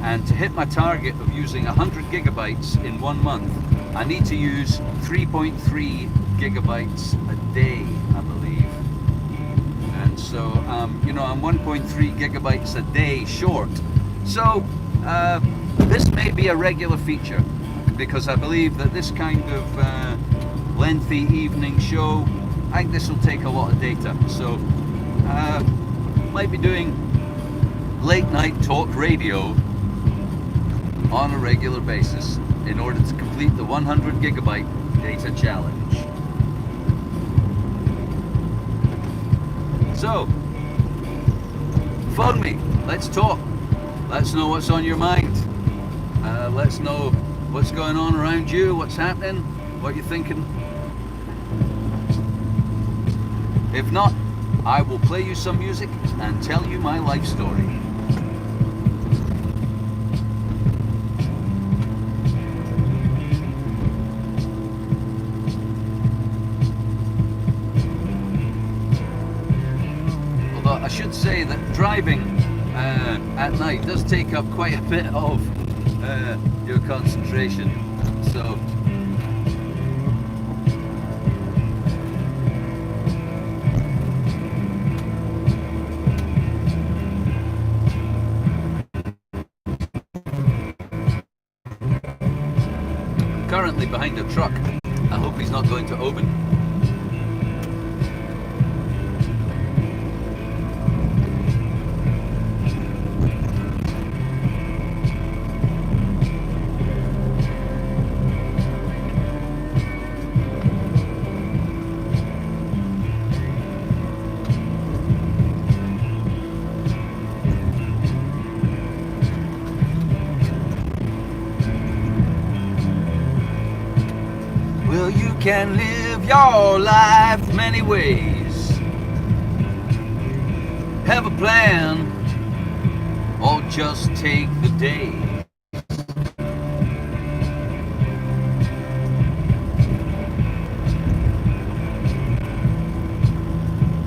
and to hit my target of using 100 gigabytes in 1 month, I need to use 3.3 gigabytes a day, I believe. And so I'm 1.3 gigabytes a day short. So this may be a regular feature, because I believe that this kind of lengthy evening show, I think this will take a lot of data. So might be doing late night talk radio on a regular basis in order to complete the 100 gigabyte data challenge. So phone me, let's talk, let's know what's on your mind, let's know what's going on around you, what's happening, what you're thinking. If not, I will play you some music and tell you my life story. Although I should say that driving at night does take up quite a bit of your concentration. So currently behind a truck. I hope he's not going to Oban. Well, you can live your life many ways. Have a plan, or just take the day.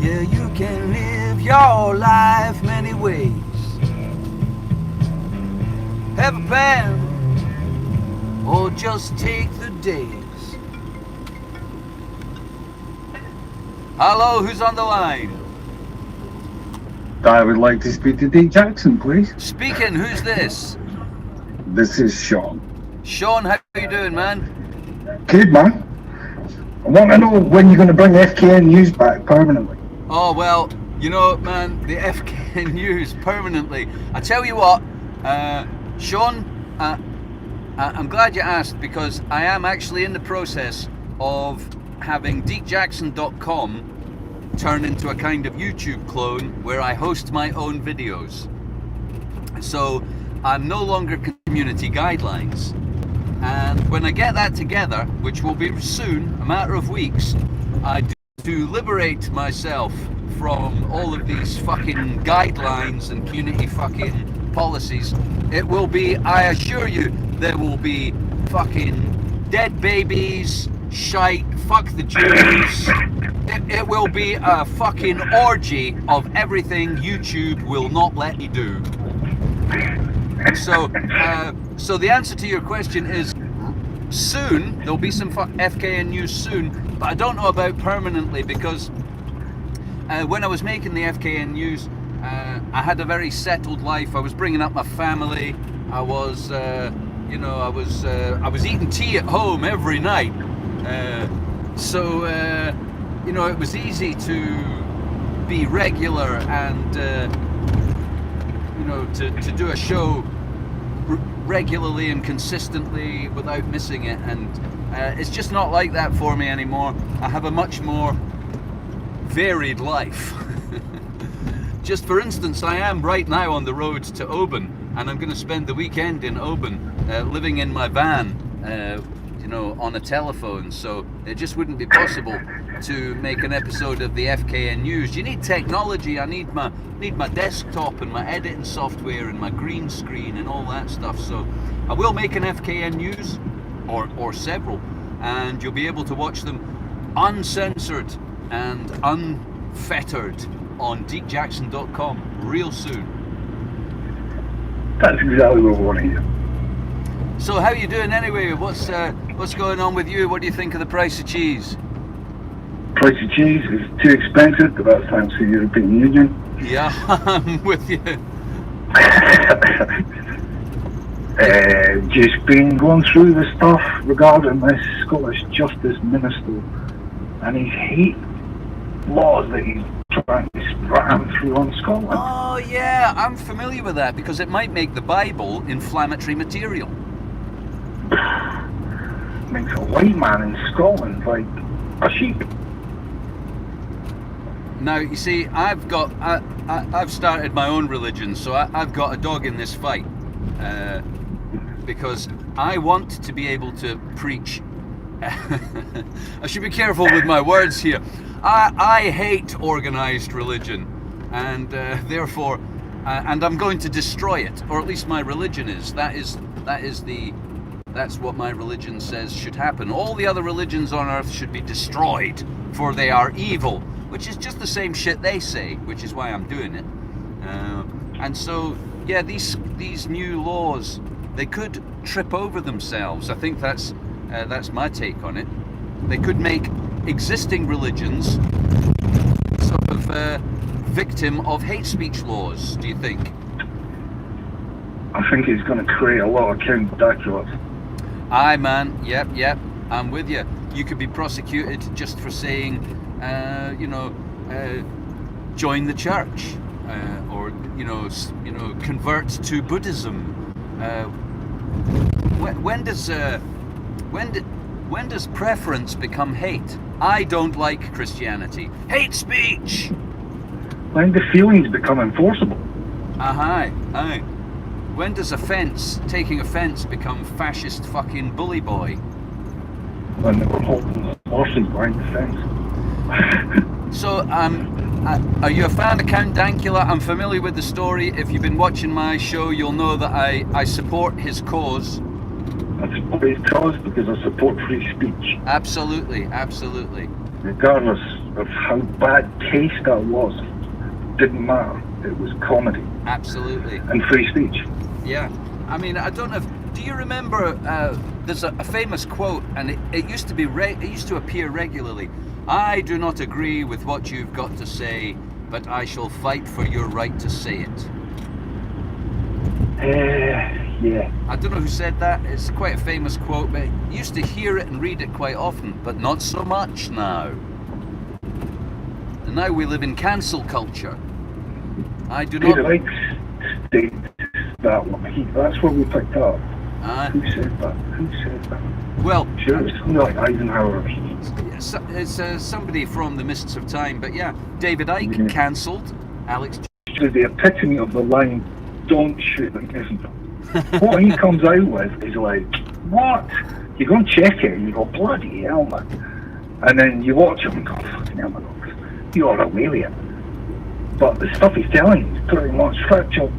Yeah, you can live your life many ways. Have a plan, or just take the days. Hello, who's on the line? I would like to speak to Deek Jackson, please. Speaking, who's this? This is Sean. Sean, how you doing, man? Good, man. I want to know when you're going to bring FKN News back permanently. Oh, well, you know, man, the FK News permanently. I tell you what, Sean, I'm glad you asked, because I am actually in the process of having deekjackson.com turn into a kind of YouTube clone where I host my own videos. So I'm no longer community guidelines. And when I get that together, which will be soon, a matter of weeks, I do to liberate myself from all of these fucking guidelines and community fucking policies. It will be, I assure you, there will be fucking dead babies, shite, fuck the Jews. It will be a fucking orgy of everything YouTube will not let you do. So the answer to your question is soon. There'll be some FKN news soon, but I don't know about permanently, because when I was making the FKN news, I had a very settled life. I was bringing up my family. I was, I was eating tea at home every night. It was easy to be regular and, to do a show regularly and consistently without missing it. And it's just not like that for me anymore. I have a much more varied life. Just for instance, I am right now on the road to Oban, and I'm going to spend the weekend in Oban, living in my van, on a telephone. So it just wouldn't be possible to make an episode of the FKN News. You need technology. I need my desktop and my editing software and my green screen and all that stuff. So I will make an FKN News, or several, and you'll be able to watch them uncensored and unfettered on deekjackson.com real soon. That's exactly what we want to hear. So how are you doing anyway? What's going on with you? What do you think of the price of cheese? Price of cheese is too expensive, but that's thanks to the European Union. Yeah, I'm with you. Just been going through the stuff regarding this Scottish Justice Minister and his hate laws that he's trying to ram through on Scotland. Oh yeah, I'm familiar with that, because it might make the Bible inflammatory material. Makes a white man in Scotland like a sheep. Now you see, I've started my own religion, so I've got a dog in this fight, because I want to be able to preach. I should be careful with my words here. I hate organized religion, and therefore, and I'm going to destroy it, or at least my religion is. That's what my religion says should happen. All the other religions on earth should be destroyed, for they are evil, which is just the same shit they say, which is why I'm doing it. And so, yeah, these new laws, they could trip over themselves. I think that's my take on it. They could make existing religions sort of victim of hate speech laws. Do you think? I think it's going to create a lot of counter-Daculas. Aye, man. Yep. I'm with you. You could be prosecuted just for saying, join the church, or convert to Buddhism. When does preference become hate? I don't like Christianity. Hate speech. When the feelings become enforceable. Aye. When does taking offence become fascist fucking bully boy? When they were holding horses behind the fence. So, are you a fan of Count Dankula? I'm familiar with the story. If you've been watching my show, you'll know that I support his cause. I support his cause because I support free speech. Absolutely. Regardless of how bad taste that was, didn't matter. It was comedy. Absolutely. And free speech. Yeah. I mean, I don't know do you remember, there's a famous quote, and it used to appear regularly. I do not agree with what you've got to say, but I shall fight for your right to say it. Yeah. I don't know who said that. It's quite a famous quote, but I used to hear it and read it quite often, but not so much now. And now we live in cancel culture. I do not... Peter likes state that one. That's what we picked up. Who said that? Well... Sure, it's something like Eisenhower. It's somebody from the mists of time, but yeah, David Icke cancelled. Alex... The epitome of the line, don't shoot them, isn't it? What he comes out with is like, what? You go and check it and you go, bloody hell, man. And then you watch him and go, fucking hell, man, you are a alien. But the stuff he's telling is pretty much factual.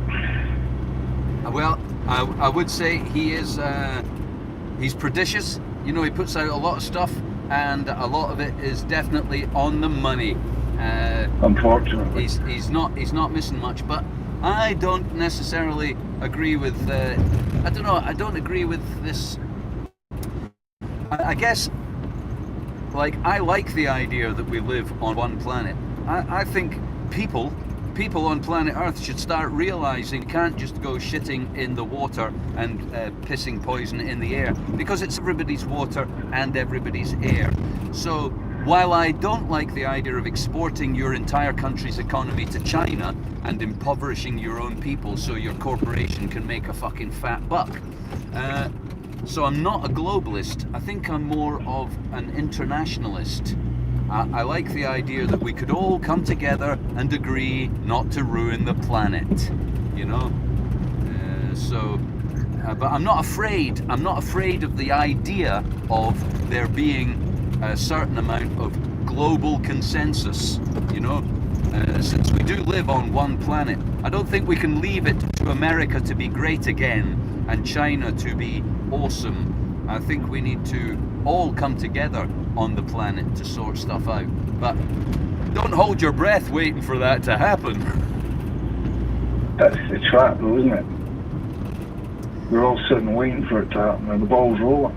Well, I would say he is, he's prodigious. You know, he puts out a lot of stuff, and a lot of it is definitely on the money. Unfortunately. He's not missing much, but I don't necessarily agree with. I don't know. I don't agree with this. I guess, like, I like the idea that we live on one planet. I think people on planet Earth should start realizing you can't just go shitting in the water and pissing poison in the air, because it's everybody's water and everybody's air. So while I don't like the idea of exporting your entire country's economy to China and impoverishing your own people so your corporation can make a fucking fat buck, so I'm not a globalist. I think I'm more of an internationalist. I like the idea that we could all come together and agree not to ruin the planet, you know. But I'm not afraid. I'm not afraid of the idea of there being a certain amount of global consensus, you know. Since we do live on one planet, I don't think we can leave it to America to be great again and China to be awesome. I think we need to all come together on the planet to sort stuff out. But don't hold your breath waiting for that to happen. That's the trap, though, isn't it? We're all sitting waiting for it to happen, and the ball's rolling.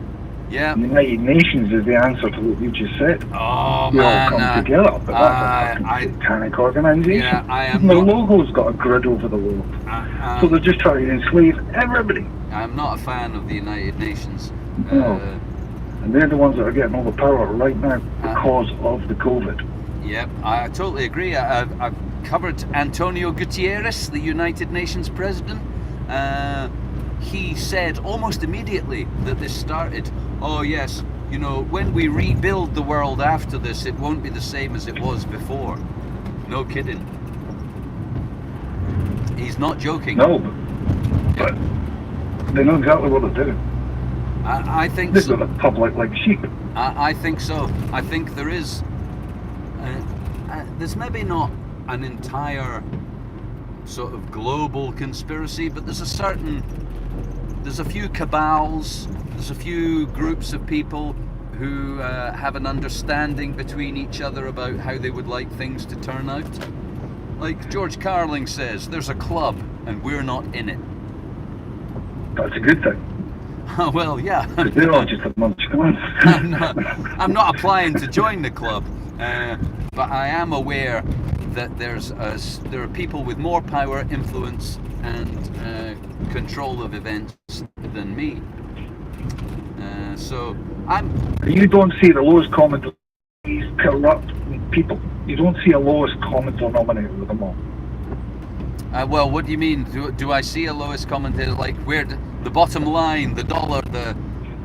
Yeah. The United Nations is the answer to what you just said. Oh, we man. all come together, but that's a fucking satanic organisation. Yeah, I am Their not, logo's got a grid over the world. So they're just trying to enslave everybody. I'm not a fan of the United Nations. No. And they're the ones that are getting all the power right now because of the COVID. Yep, I totally agree. I've covered Antonio Guterres, the United Nations president. He said almost immediately that this started, oh yes, you know, when we rebuild the world after this, it won't be the same as it was before. No kidding. He's not joking. No, but they know exactly what they're doing. I think They've so. got the public like sheep. I think so. I think there is. There's maybe not an entire sort of global conspiracy, but there's a few cabals, there's a few groups of people who have an understanding between each other about how they would like things to turn out. Like George Carling says, there's a club and we're not in it. That's a good thing. Well, yeah. Because they're all just a bunch of guns. I'm not applying to join the club, but I am aware that there are people with more power, influence, and control of events than me. So You don't see the lowest common these corrupt people. You don't see a lowest common denominator with them all. Well, what do you mean? Do I see a lowest common denominator? Like where the bottom line, the dollar, the...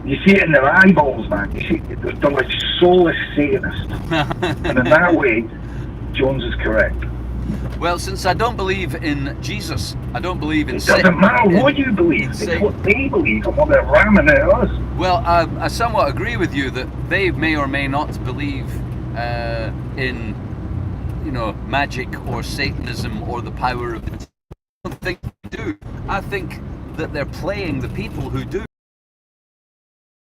You see it in their eyeballs, man. You see, they're like soulless Satanists. And in that way, Jones is correct. Well, since I don't believe in Jesus, I don't believe in... It doesn't matter what you believe. It's what they believe and what they're ramming at us. Well, I somewhat agree with you that they may or may not believe in, you know, magic or Satanism or the power of it. I don't think they do. I think that they're playing the people who do.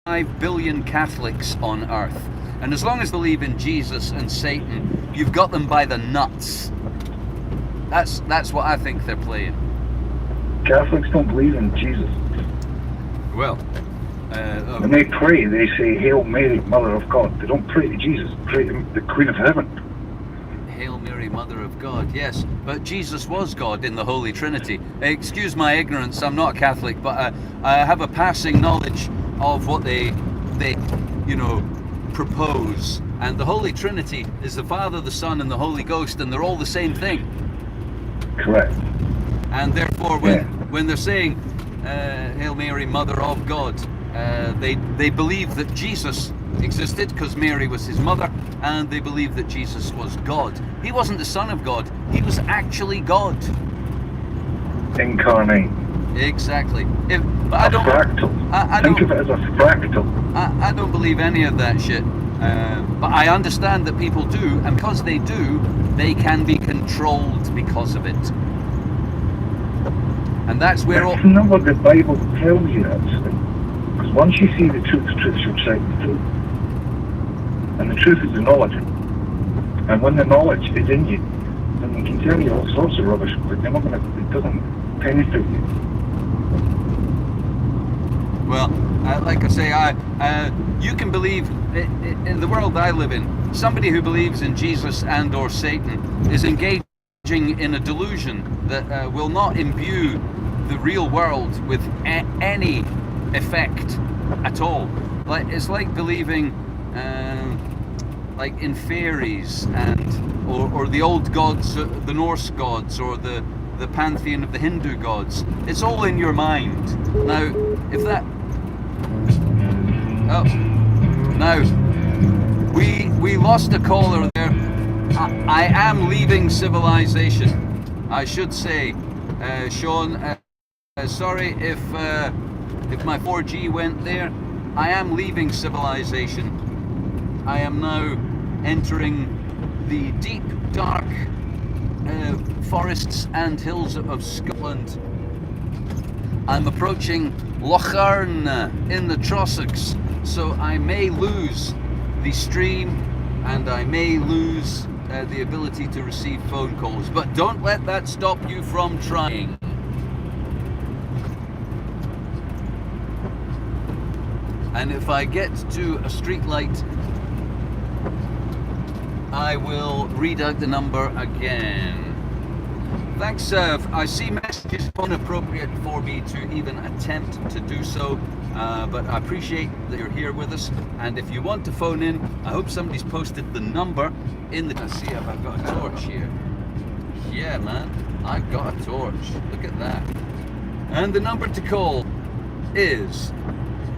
5 billion Catholics on earth, and as long as they believe in Jesus and Satan, you've got them by the nuts. That's what I think they're playing. Catholics don't believe in Jesus. Well, when they pray, they say, "Hail Mary, Mother of God." They don't pray to Jesus, they pray to the Queen of Heaven. Hail Mary, Mother of God, yes, but Jesus was God in the Holy Trinity. Excuse my ignorance, I'm not a Catholic, but I have a passing knowledge of what they you know, propose. And the Holy Trinity is the Father, the Son, and the Holy Ghost, and they're all the same thing. Correct. And therefore, when they're saying Hail Mary, Mother of God, they believe that Jesus existed because Mary was his mother, and they believe that Jesus was God. He wasn't the Son of God, he was actually God. Incarnate. Exactly. But I don't, fractal. Think of it as a fractal. I don't believe any of that shit. But I understand that people do, and because they do, they can be controlled because of it. And that's where That's not what the Bible tells you, actually. Because once you see the truth shall set you free. And the truth is the knowledge. And when the knowledge is in you, then it can tell you all sorts of rubbish, but it doesn't penetrate you. Well, like I say, you can believe in the world I live in. Somebody who believes in Jesus and or Satan is engaging in a delusion that will not imbue the real world with any effect at all. Like it's like believing like in fairies and or the old gods, the Norse gods, or the pantheon of the Hindu gods. It's all in your mind. Now, if that we lost a caller there. I am leaving civilization. I should say, Sean. Sorry if my 4G went there. I am leaving civilization. I am now entering the deep, dark forests and hills of Scotland. I'm approaching Lochern in the Trossachs, so I may lose the stream and I may lose the ability to receive phone calls, but don't let that stop you from trying. And if I get to a street light, I will read out the number again. Thanks, I see messages inappropriate for me to even attempt to do so, but I appreciate that you're here with us. And if you want to phone in, I hope somebody's posted the number in the... Let's see if I've got a torch here. Yeah, man, I've got a torch. Look at that. And the number to call is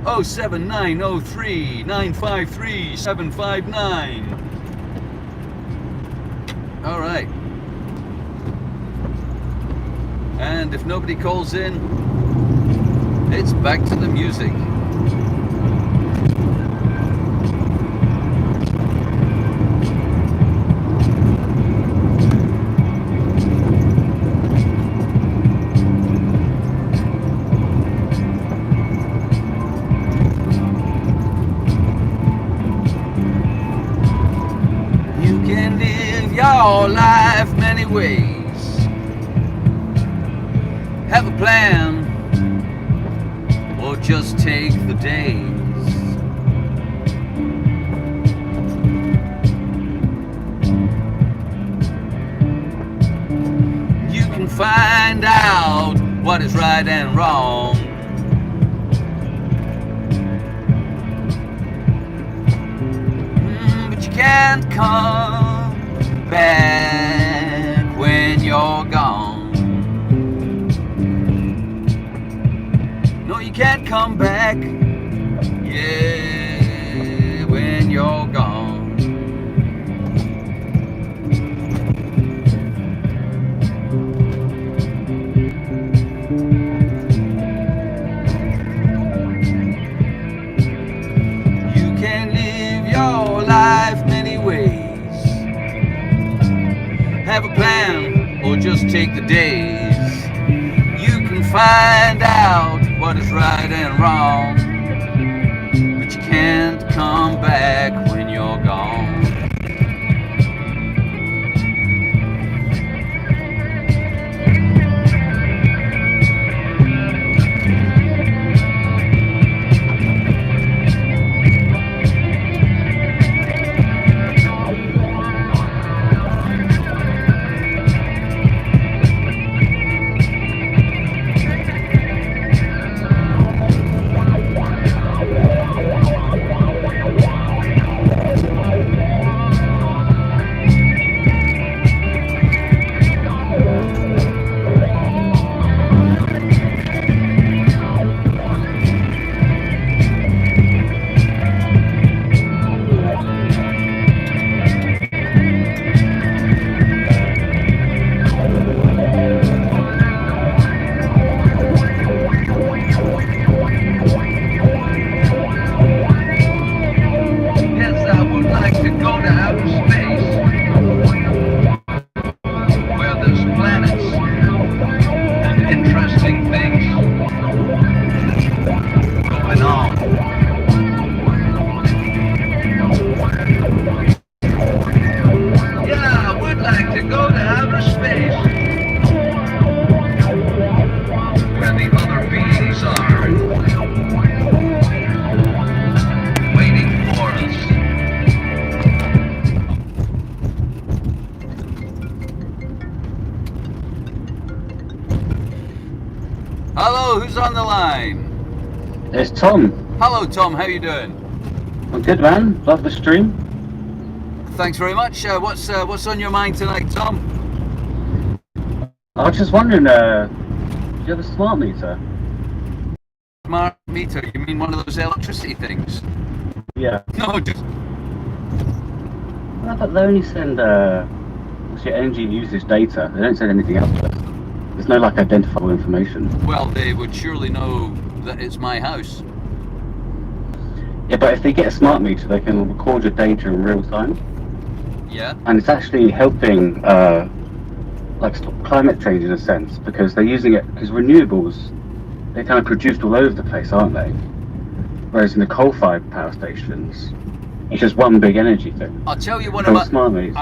07903 953 759. All right. And if nobody calls in, it's back to the music. You can live your life many ways. Have a plan, or just take the days. You can find out what is right and wrong. But you can't come back when you're gone. No, you can't come back, yeah, when you're gone. You can live your life many ways. Have a plan, or just take the days. You can find out what is right and wrong, but you can't come back when you're gone. line? It's Tom. Hello, Tom. How you doing? I'm good, man. Love the stream. Thanks very much. What's on your mind tonight, Tom? I was just wondering, do you have a smart meter? Smart meter? You mean one of those electricity things? Yeah. No, just I thought they only send what's your energy usage data. They don't send anything else to us. There's no like identifiable information. well, they would surely know that it's my house. Yeah, but if they get a smart meter, they can record your data in real time, Yeah. and it's actually helping like stop climate change in a sense, because they're using it because renewables, they're kind of produced all over the place, aren't they? Whereas in the coal-fired power stations, it's just one big energy thing. I'll tell you one So of my. smart meters.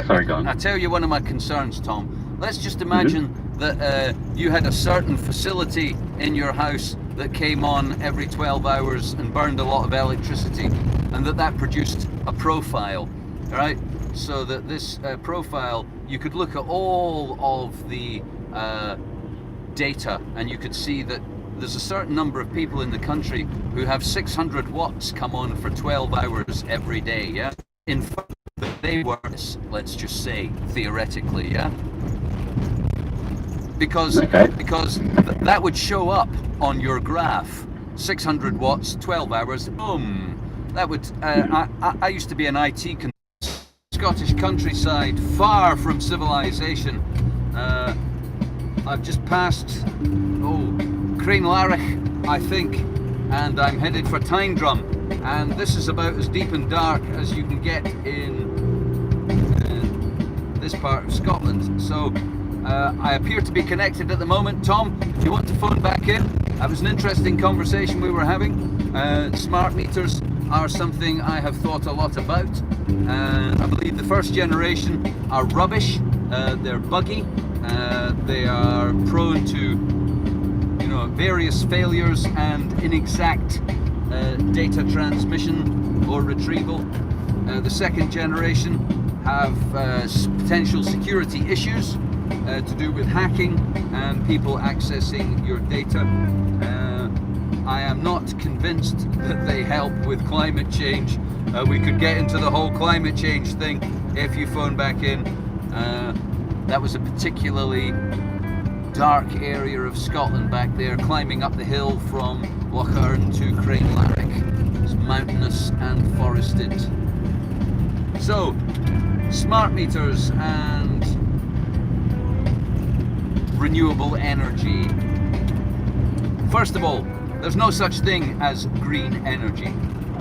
Sorry, go on. I tell you one of my concerns, Tom. Let's just imagine that you had a certain facility in your house that came on every 12 hours and burned a lot of electricity, and that produced a profile, right? So that this profile, you could look at all of the data, and you could see that there's a certain number of people in the country who have 600 watts come on for 12 hours every day, yeah? In fact, they were, let's just say, theoretically, yeah? Because that would show up on your graph. 600 watts, 12 hours, boom. That would, I used to be an IT Scottish countryside, far from civilization. I've just passed, Crane I think, and I'm headed for Tyndrum, and this is about as deep and dark as you can get in this part of Scotland. So I appear to be connected at the moment. Tom, if you want to phone back in, that was an interesting conversation we were having. Smart meters are something I have thought a lot about. I believe the first generation are rubbish. They're buggy. They are prone to various failures and inexact data transmission or retrieval. The second generation have potential security issues to do with hacking and people accessing your data. I am not convinced that they help with climate change. We could get into the whole climate change thing if you phone back in. That was a particularly dark area of Scotland back there, climbing up the hill from Lochern to Crane It's mountainous and forested. So, smart meters and renewable energy. First of all, there's no such thing as green energy,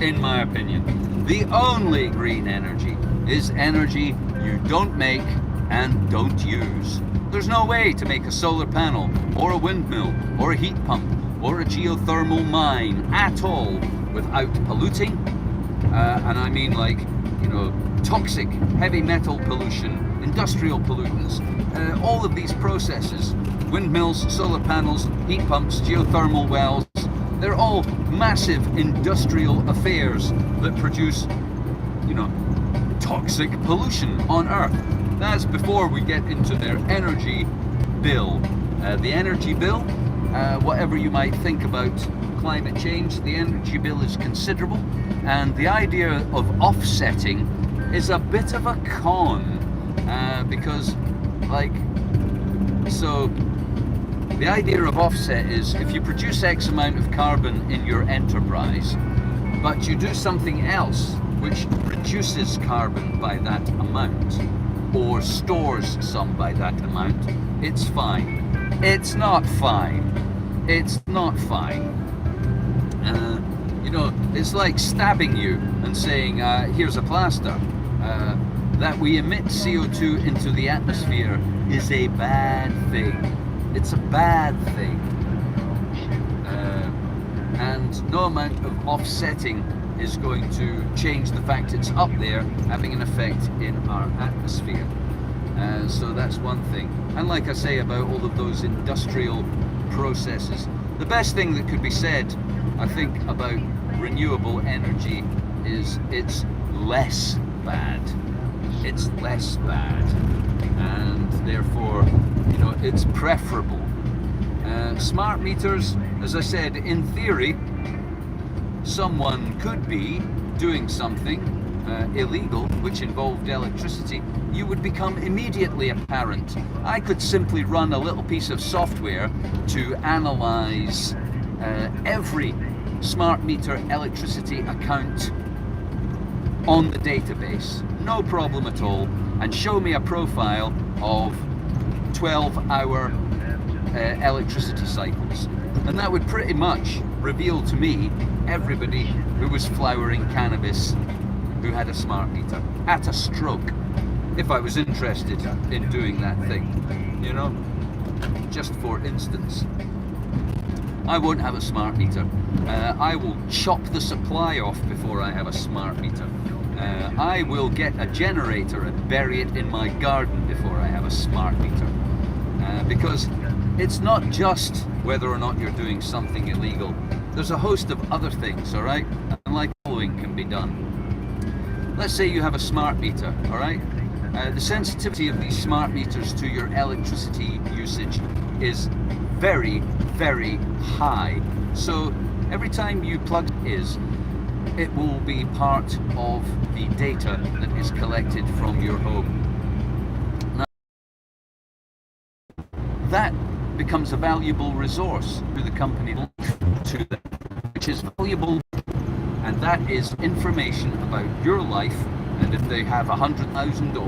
in my opinion. The only green energy is energy you don't make and don't use. There's no way to make a solar panel, or a windmill, or a heat pump, or a geothermal mine at all without polluting. And I mean toxic heavy metal pollution, industrial pollutants, all of these processes, windmills, solar panels, heat pumps, geothermal wells, they're all massive industrial affairs that produce, toxic pollution on Earth. That's before we get into their energy bill. The energy bill, whatever you might think about climate change, the energy bill is considerable, and the idea of offsetting is a bit of a con, because the idea of offset is if you produce X amount of carbon in your enterprise, but you do something else which reduces carbon by that amount, or stores some by that amount, it's fine. It's not fine. It's not fine. It's like stabbing you and saying, here's a plaster. That we emit CO2 into the atmosphere is a bad thing. It's a bad thing. And no amount of offsetting is going to change the fact it's up there, having an effect in our atmosphere. So that's one thing. And like I say about all of those industrial processes, the best thing that could be said, I think, about renewable energy is it's less bad. It's less bad. And therefore, it's preferable. Smart meters, as I said, in theory, someone could be doing something illegal which involved electricity. You would become immediately apparent. I could simply run a little piece of software to analyze every smart meter electricity account on the database, no problem at all, and show me a profile of 12-hour electricity cycles. And that would pretty much reveal to me everybody who was flowering cannabis who had a smart meter at a stroke, if I was interested in doing that thing, you know, just for instance. I won't have a smart meter. I will chop the supply off before I have a smart meter. I will get a generator and bury it in my garden before I have a smart meter. Because it's not just whether or not you're doing something illegal. There's a host of other things, all right? And like following can be done. Let's say you have a smart meter, all right? The sensitivity of these smart meters to your electricity usage is very, very high. So every time you plug it will be part of the data that is collected from your home. Now, that becomes a valuable resource to the company, to them, which is valuable, and that is information about your life. And if they have 100,000 or